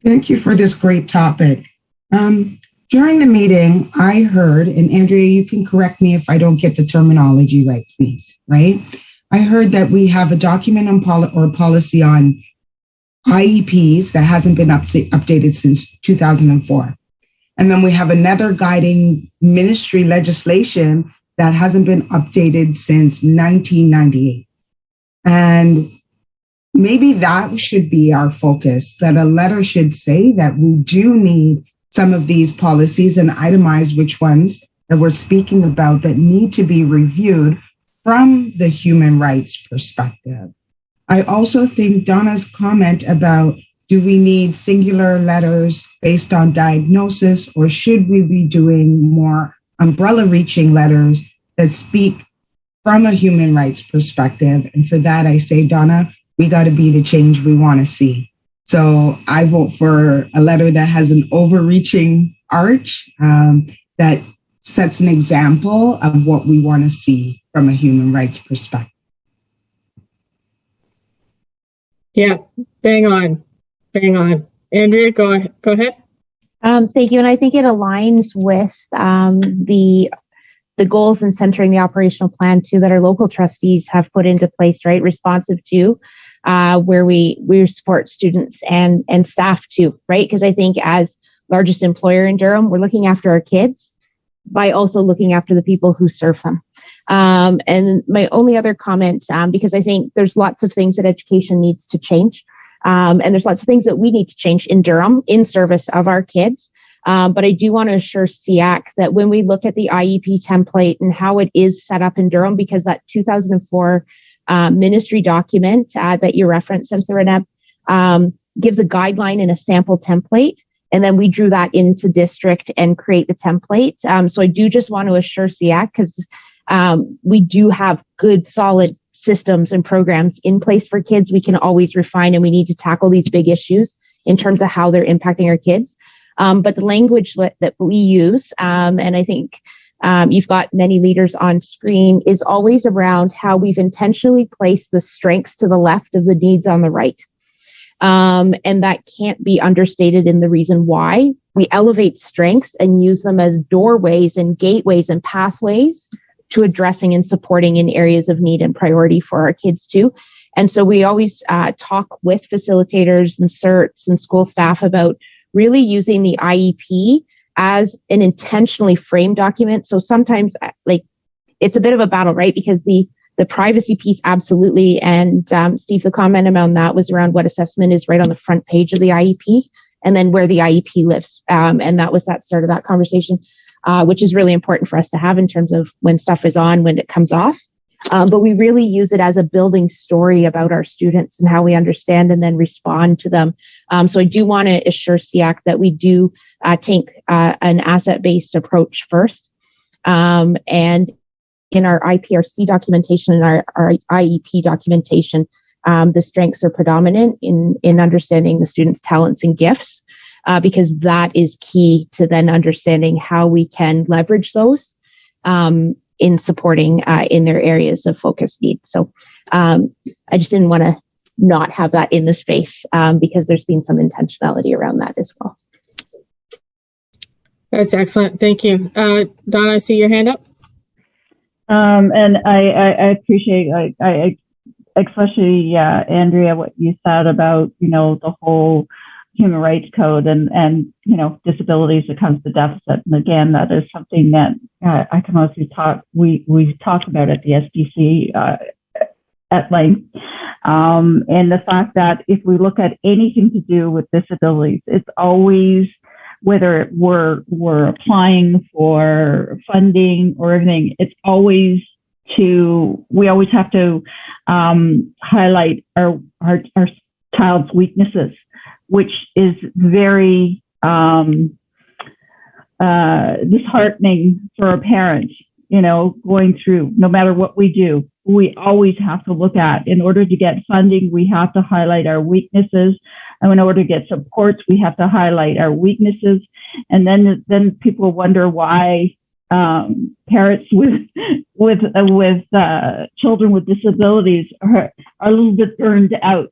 Thank you for this great topic. During the meeting, I heard, and Andrea, you can correct me if I don't get the terminology right, please, right? I heard that we have a document on policy on IEPs that hasn't been updated since 2004. And then we have another guiding ministry legislation that hasn't been updated since 1998. And maybe that should be our focus, that a letter should say that we do need some of these policies and itemize which ones that we're speaking about that need to be reviewed from the human rights perspective. I also think Donna's comment about, do we need singular letters based on diagnosis, or should we be doing more umbrella reaching letters that speak from a human rights perspective? And for that, I say, Donna, we got to be the change we want to see. So I vote for a letter that has an overreaching arch that sets an example of what we want to see from a human rights perspective. Yeah, bang on. Andrea, go ahead. Thank you. And I think it aligns with the goals and centering the operational plan too that our local trustees have put into place, right? Responsive to where we support students and staff too, right? Because I think as largest employer in Durham, we're looking after our kids by also looking after the people who serve them. And my only other comment, because I think there's lots of things that education needs to change. And there's lots of things that we need to change in Durham in service of our kids. But I do want to assure Siac that when we look at the IEP template and how it is set up in Durham, because that 2004 ministry document that you referenced, Senator Reneb, gives a guideline and a sample template. And then we drew that into district and create the template. So I do just want to assure Siac, because we do have good, solid systems and programs in place for kids. We can always refine, and we need to tackle these big issues in terms of how they're impacting our kids. But the language that we use, and I think you've got many leaders on screen, is always around how we've intentionally placed the strengths to the left of the needs on the right. And that can't be understated in the reason why. We elevate strengths and use them as doorways and gateways and pathways to addressing and supporting in areas of need and priority for our kids too. And so we always talk with facilitators and CERTs and school staff about really using the IEP as an intentionally framed document. So sometimes it's a bit of a battle, right? Because the privacy piece, absolutely. And Steve, the comment around that was around what assessment is right on the front page of the IEP and then where the IEP lives. And that was that start of that conversation, which is really important for us to have in terms of when stuff is on, when it comes off. But we really use it as a building story about our students and how we understand and then respond to them. So I do want to assure Siac that we do take an asset-based approach first. And in our IPRC documentation and our IEP documentation, the strengths are predominant in understanding the students' talents and gifts, because that is key to then understanding how we can leverage those in supporting in their areas of focus need. So I just didn't want to not have that in the space because there's been some intentionality around that as well. That's excellent. Thank you. Donna, I see your hand up. And I appreciate, especially Andrea, what you said about, the whole human rights code and disabilities that comes to deficit. And again, that is something that I can also we talk about at the SDC at length. And the fact that if we look at anything to do with disabilities, it's always, whether we're applying for funding or everything, it's always we always have to highlight our child's weaknesses, which is very disheartening for a parent, going through, no matter what we do, we always have to look at, in order to get funding, we have to highlight our weaknesses. And in order to get supports, we have to highlight our weaknesses. And then people wonder why parents with children with disabilities are a little bit burned out,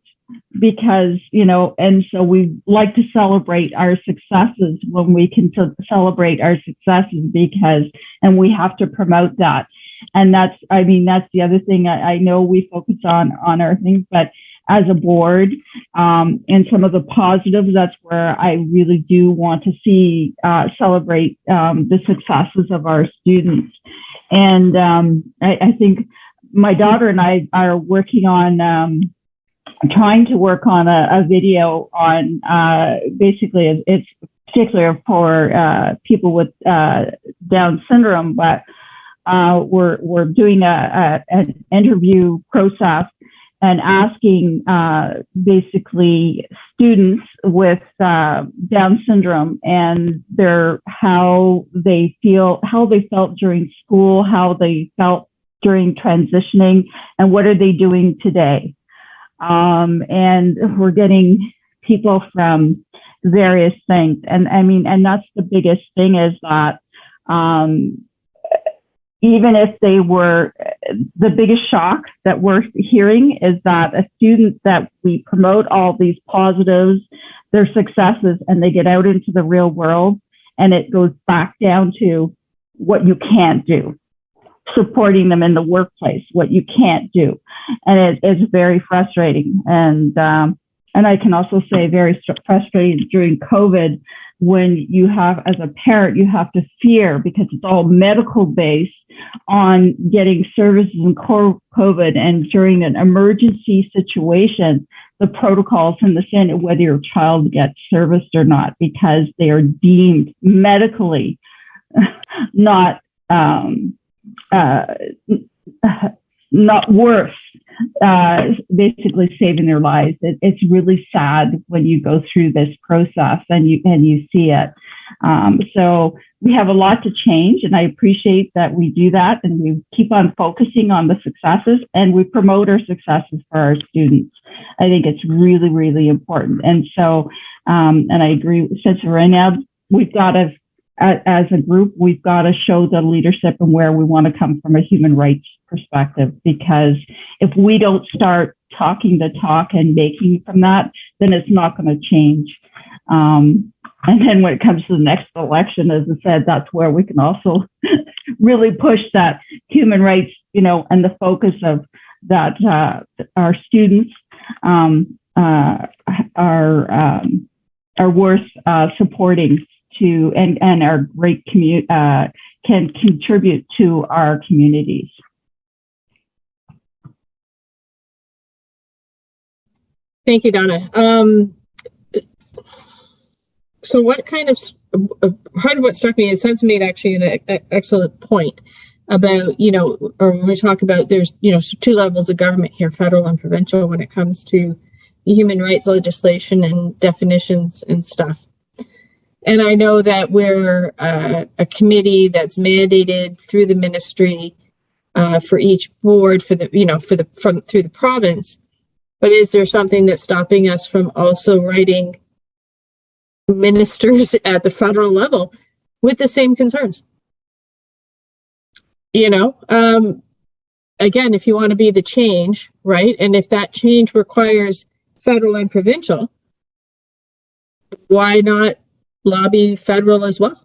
because, and so we like to celebrate our successes when we can celebrate our successes, and we have to promote that. And that's the other thing I know we focus on our things, but as a board, and some of the positives, that's where I really do want to see, celebrate the successes of our students. And I think my daughter and I are working on trying to work on a video on basically it's particularly for people with Down syndrome, but we're doing an interview process and asking basically students with Down syndrome and how they felt during school, how they felt during transitioning, and what are they doing today. And we're getting people from various things. And that's the biggest thing, is that even if they were, the biggest shock that we're hearing is that a student that we promote all these positives, their successes, and they get out into the real world, and it goes back down to what you can't do, supporting them in the workplace, what you can't do. And it's very frustrating. And I can also say very frustrating during COVID, when you have, as a parent, you have to fear, because it's all medical based, on getting services in COVID, and during an emergency situation, the protocols in the Senate, whether your child gets serviced or not, because they are deemed medically not worth basically saving their lives. It's really sad when you go through this process and you see it. So we have a lot to change, and I appreciate that we do that, and we keep on focusing on the successes, and we promote our successes for our students. I think it's really, really important. And so, and I agree, since right now we've got to, as a group, we've got to show the leadership and where we want to come from a human rights perspective, because if we don't start talking the talk and making from that, then it's not going to change. And then when it comes to the next election, as I said, that's where we can also really push that human rights, and the focus of that our students are worth supporting to, and are great can contribute to our communities. Thank you, Donna. So what kind of, part of what struck me is Sense made actually an excellent point about, or when we talk about there's, two levels of government here, federal and provincial, when it comes to human rights legislation and definitions and stuff. And I know that we're a committee that's mandated through the ministry for each board for the, through the province. But is there something that's stopping us from also writing ministers at the federal level with the same concerns? Again, if you want to be the change, right? And if that change requires federal and provincial, why not lobby federal as well?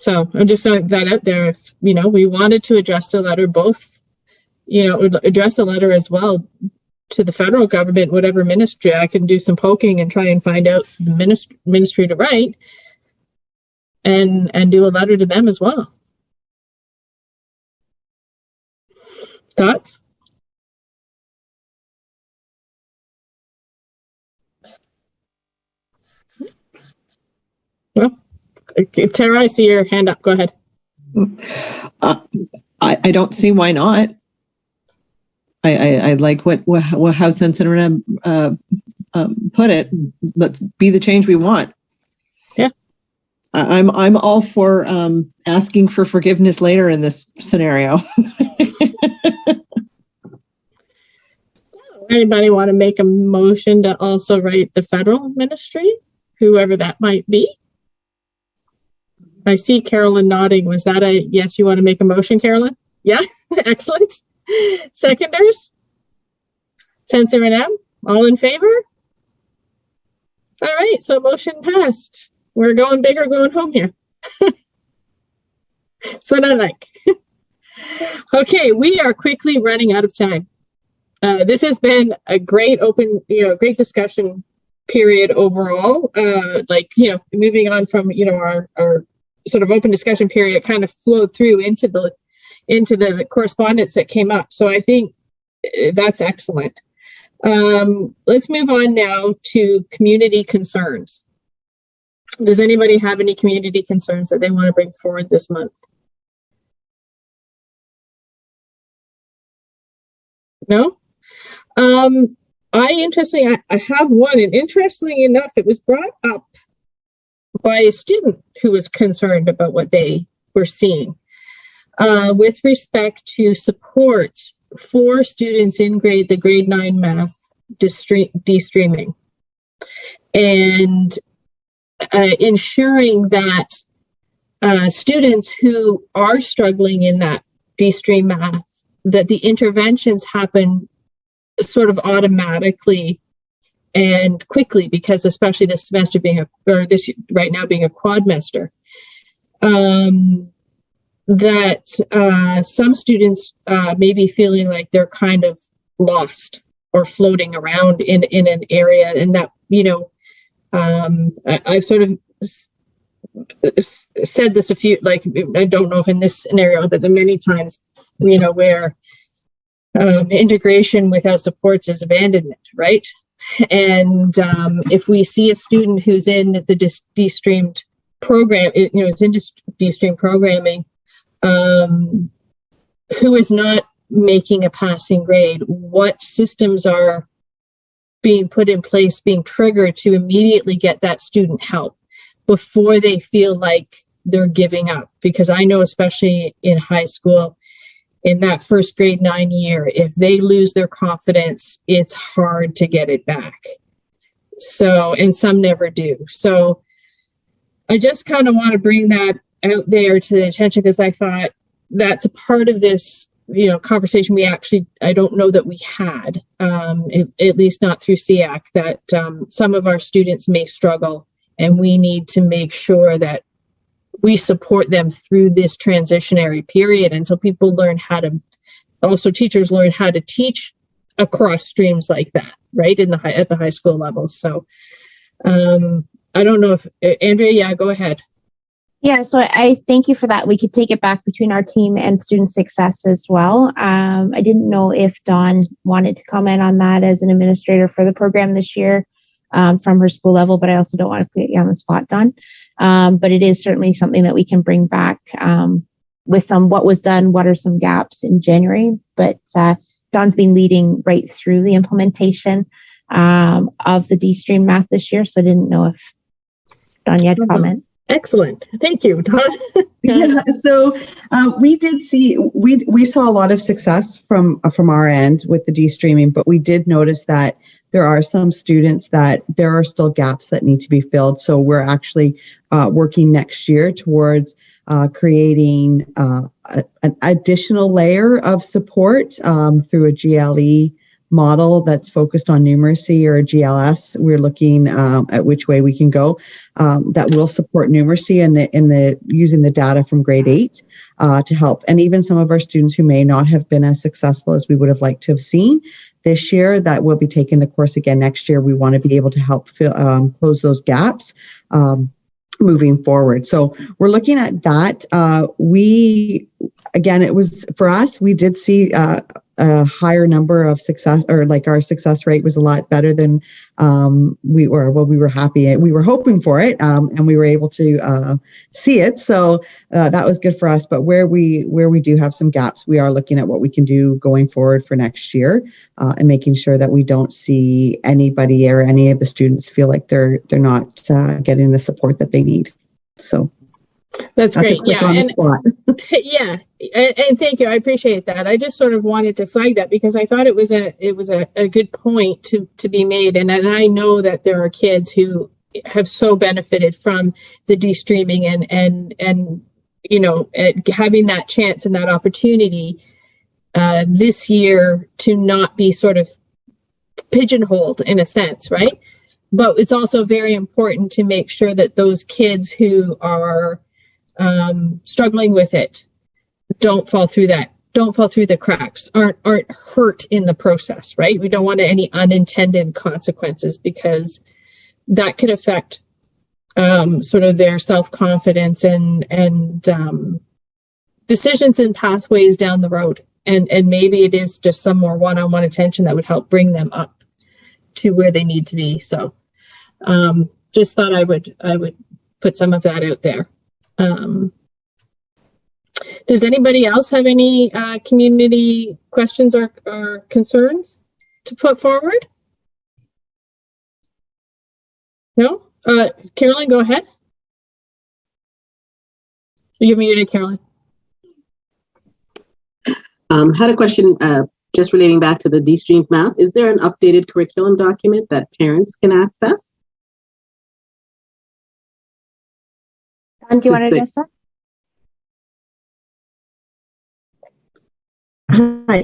So I'm just throwing that out there. If, we wanted to address the letter, both, address a letter as well to the federal government, whatever ministry, I can do some poking and try and find out the ministry to write and do a letter to them as well. Thoughts? Well, Tara, I see your hand up. Go ahead. I don't see why not. I like how Senator put it. Let's be the change we want. Yeah, I'm all for asking for forgiveness later in this scenario. So, anybody want to make a motion to also write the federal ministry, whoever that might be? I see Carolyn nodding. Was that a yes? You want to make a motion, Carolyn? Yeah, excellent. Seconders? Censor and M? All in favor? All right, so motion passed. We're going big or going home here. That's what I like. Okay, we are quickly running out of time. This has been a great great discussion period overall. Moving on from, our sort of open discussion period, it kind of flowed through into the correspondence that came up. So I think that's excellent. Let's move on now to community concerns. Does anybody have any community concerns that they want to bring forward this month? No? I have one, and interestingly enough, it was brought up by a student who was concerned about what they were seeing with respect to support for students in the grade 9 math de-streaming, and ensuring that students who are struggling in that de-stream math, that the interventions happen sort of automatically and quickly, because especially this semester right now being a quadmester, that some students may be feeling like they're kind of lost or floating around in an area, and that, I've sort of said this I don't know if in this scenario, but the many times, where integration without supports is abandonment, right? And if we see a student who's in the de-streamed program, is in de-stream programming, who is not making a passing grade, what systems are being put in place, being triggered to immediately get that student help before they feel like they're giving up? Because I know, especially in high school, in that first grade 9 year, if they lose their confidence, it's hard to get it back. So, and some never do. So I just kind of want to bring that out there to the attention, because I thought that's a part of this, conversation I don't know that we had, at least not through SEAC, that some of our students may struggle, and we need to make sure that we support them through this transitionary period until people learn how to, also teachers learn how to teach across streams like that, right? At the high school level. So I don't know if Andrea, yeah, go ahead. Yeah, so I thank you for that. We could take it back between our team and student success as well. I didn't know if Dawn wanted to comment on that as an administrator for the program this year from her school level, but I also don't want to put you on the spot, Dawn. But it is certainly something that we can bring back with some what was done, what are some gaps in January. But Dawn's been leading right through the implementation of the D-Stream math this year, so I didn't know if Dawn, you had a comment. Excellent. Thank you, Dawn. Yeah, so we saw a lot of success from our end with the de-streaming, but we did notice that there are some students that there are still gaps that need to be filled. So we're actually working next year towards creating an additional layer of support through a GLE model that's focused on numeracy, or a GLS. We're looking at which way we can go that will support numeracy in the using the data from grade 8 to help. And even some of our students who may not have been as successful as we would have liked to have seen this year, that will be taking the course again next year. We want to be able to help close those gaps moving forward. So we're looking at that. Again, it was for us, we did see a higher number of success, or like our success rate was a lot better than we were happy. We were hoping for it, and we were able to see it. So that was good for us. But where we do have some gaps, we are looking at what we can do going forward for next year, and making sure that we don't see anybody or any of the students feel like they're not getting the support that they need. So that's great. Yeah, on the spot. Yeah, and thank you. I appreciate that. I just sort of wanted to flag that because I thought it was a good point to be made, and I know that there are kids who have so benefited from the de-streaming and you know, having that chance and that opportunity this year to not be sort of pigeonholed in a sense, right? But it's also very important to make sure that those kids who are struggling with it don't fall through the cracks, aren't hurt in the process, right? We don't want any unintended consequences, because that could affect sort of their self-confidence and decisions and pathways down the road. And maybe it is just some more one-on-one attention that would help bring them up to where they need to be. So just thought I would put some of that out there. Does anybody else have any community questions or concerns to put forward? No? Carolyn, go ahead. You're muted, Carolyn. Had a question just relating back to the de-streamed math. Is there an updated curriculum document that parents can access? Do you want to address that?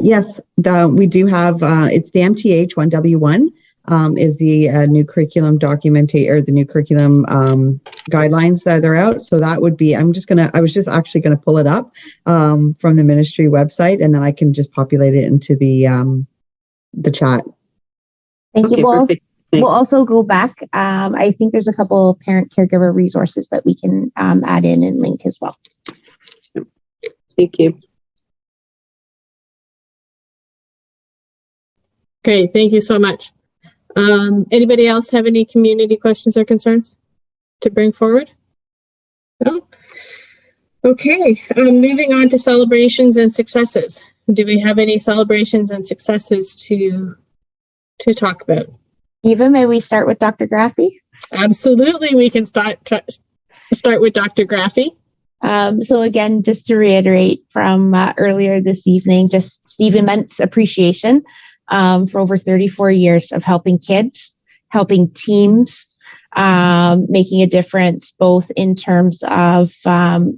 Yes, we do have, it's the MTH 1W1 is the new curriculum document, or the new curriculum guidelines that are out. So that would be, I was just actually going to pull it up from the ministry website, and then I can just populate it into the chat. Thank you. We'll also go back. I think there's a couple parent caregiver resources that we can add in and link as well. Thank you. Great, thank you so much. Anybody else have any community questions or concerns to bring forward? No? Okay, moving on to celebrations and successes. Do we have any celebrations and successes to talk about? Eva, may we start with Dr. Graffy? Absolutely, we can start with Dr. Graffy. So again, just to reiterate from earlier this evening, just Steve, immense appreciation for over 34 years of helping kids, helping teams, making a difference both in terms of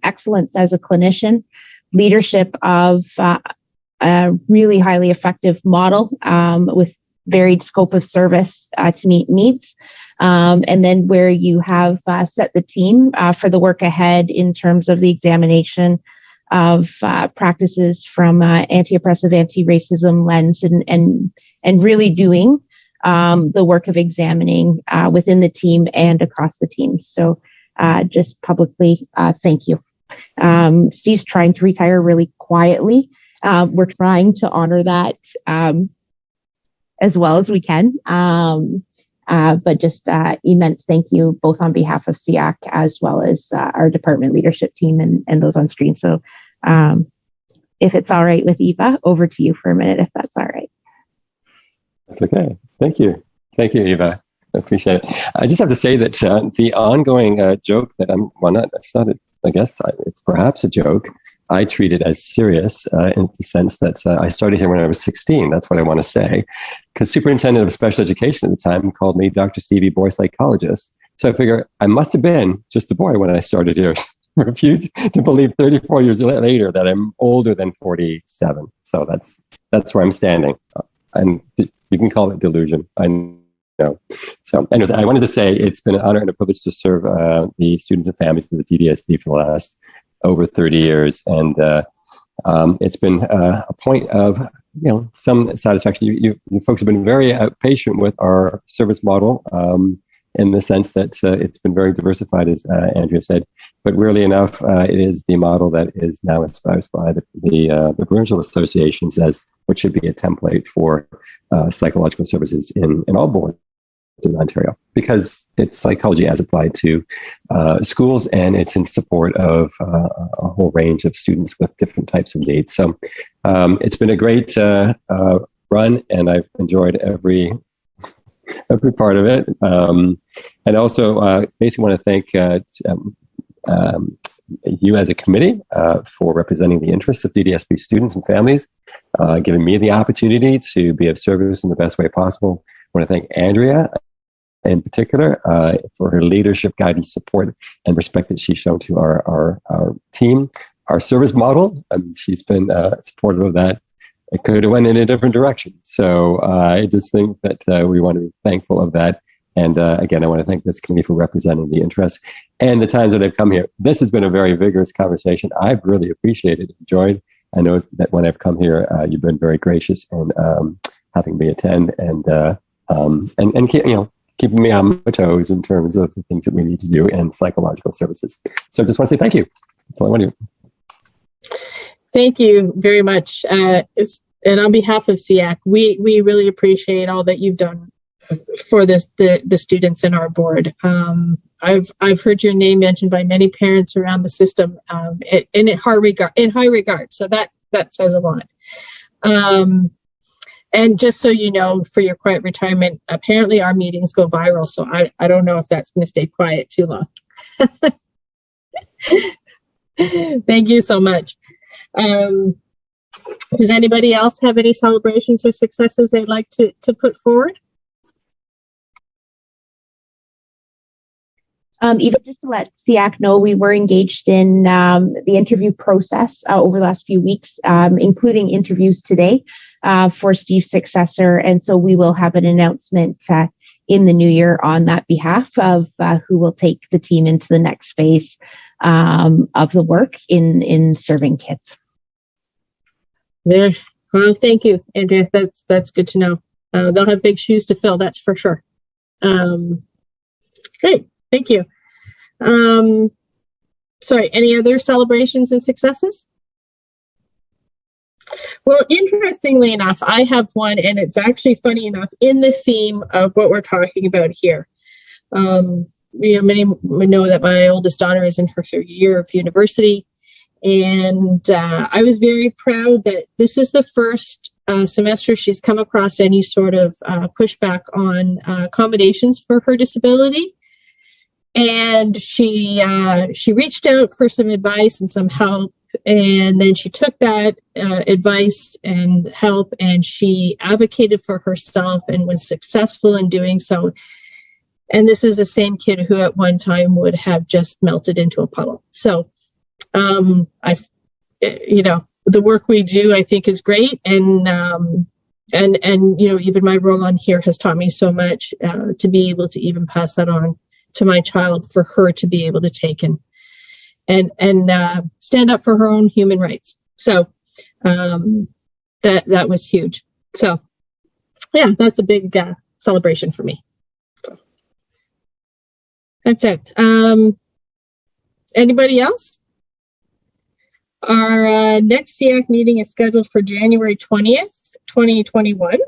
excellence as a clinician, leadership of a really highly effective model with varied scope of service to meet needs. And then where you have set the team for the work ahead in terms of the examination of practices from anti-oppressive, anti-racism lens, and really doing the work of examining within the team and across the team. So just publicly, thank you. Steve's trying to retire really quietly. We're trying to honor that as well as we can. But just immense thank you both on behalf of SEAC as well as our department leadership team and those on screen. So if it's all right with Eva, over to you for a minute, if that's all right. That's okay. Thank you. Thank you, Eva. I appreciate it. I just have to say that the ongoing joke that I guess it's perhaps a joke. I treat it as serious in the sense that I started here when I was 16. That's what I want to say. Because superintendent of special education at the time called me Dr. Stevie Boy Psychologist. So I figure I must have been just a boy when I started here. I refuse to believe 34 years later that I'm older than 47. So that's where I'm standing. And you can call it delusion. I know. So anyways, I wanted to say it's been an honor and a privilege to serve the students and families of the Ddsb for the last over 30 years. And it's been a point of, some satisfaction. You folks have been very patient with our service model in the sense that it's been very diversified, as Andrea said. But weirdly enough, it is the model that is now espoused by the provincial associations as what should be a template for psychological services in all boards in Ontario, because it's psychology as applied to schools, and it's in support of a whole range of students with different types of needs. So it's been a great run, and I've enjoyed every part of it. And also basically want to thank you as a committee for representing the interests of DDSB students and families, giving me the opportunity to be of service in the best way possible. I want to thank Andrea in particular for her leadership, guidance, support, and respect that she's shown to our team, our service model. And she's been supportive of that. It could have went in a different direction. So I just think that we want to be thankful of that. And again, I want to thank this committee for representing the interests and the times that I've come here. This has been a very vigorous conversation. I've really appreciated, enjoyed. I know that when I've come here, you've been very gracious in having me attend and keeping me on my toes in terms of the things that we need to do in psychological services. So I just want to say thank you. That's all I want to do. Thank you very much. And on behalf of SEAC, we really appreciate all that you've done for the students in our board. I've heard your name mentioned by many parents around the system in high regard. So that says a lot. And just so you know, for your quiet retirement, apparently our meetings go viral. So I don't know if that's going to stay quiet too long. Thank you so much. Does anybody else have any celebrations or successes they'd like to put forward? Even just to let SEAC know, we were engaged in the interview process over the last few weeks, including interviews today for Steve's successor. And so we will have an announcement in the new year on that behalf of who will take the team into the next phase of the work in serving kids. Yeah. Well, thank you, Andrea. That's good to know. They'll have big shoes to fill, that's for sure. Great. Thank you. Sorry, any other celebrations and successes? Well, interestingly enough, I have one, and it's actually funny enough in the theme of what we're talking about here. Many know that my oldest daughter is in her third year of university, and I was very proud that this is the first semester she's come across any sort of pushback on accommodations for her disability. And she reached out for some advice and some help, and then she took that advice and help, and she advocated for herself and was successful in doing so. And this is the same kid who at one time would have just melted into a puddle. So, the work we do, I think, is great, and you know, even my role on here has taught me so much to be able to even pass that on to my child, for her to be able to take and stand up for her own human rights. So that was huge. So yeah, that's a big celebration for me. So, that's it. Anybody else? Our next SEAC meeting is scheduled for January 20th, 2021,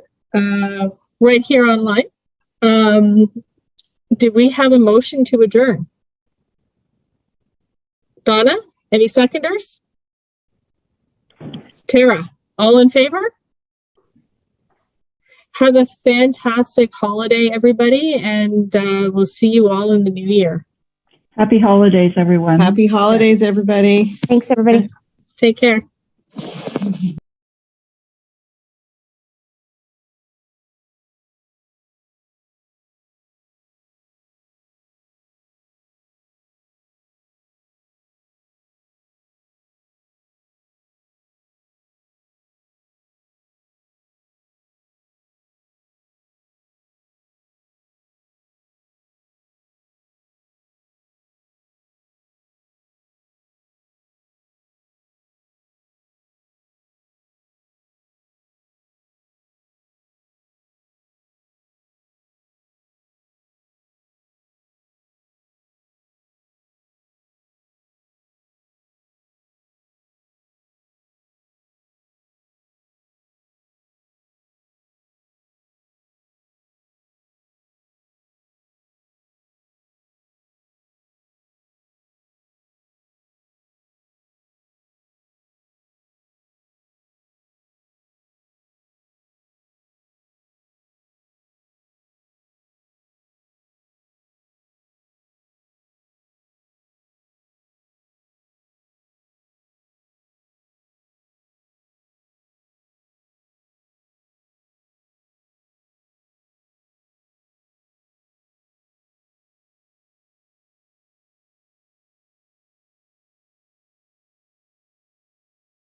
right here online. Did we have a motion to adjourn? Donna, any seconders? Tara, all in favor? Have a fantastic holiday, everybody, and we'll see you all in the new year. Happy holidays, everyone. Happy holidays, everybody. Thanks, everybody. Take care.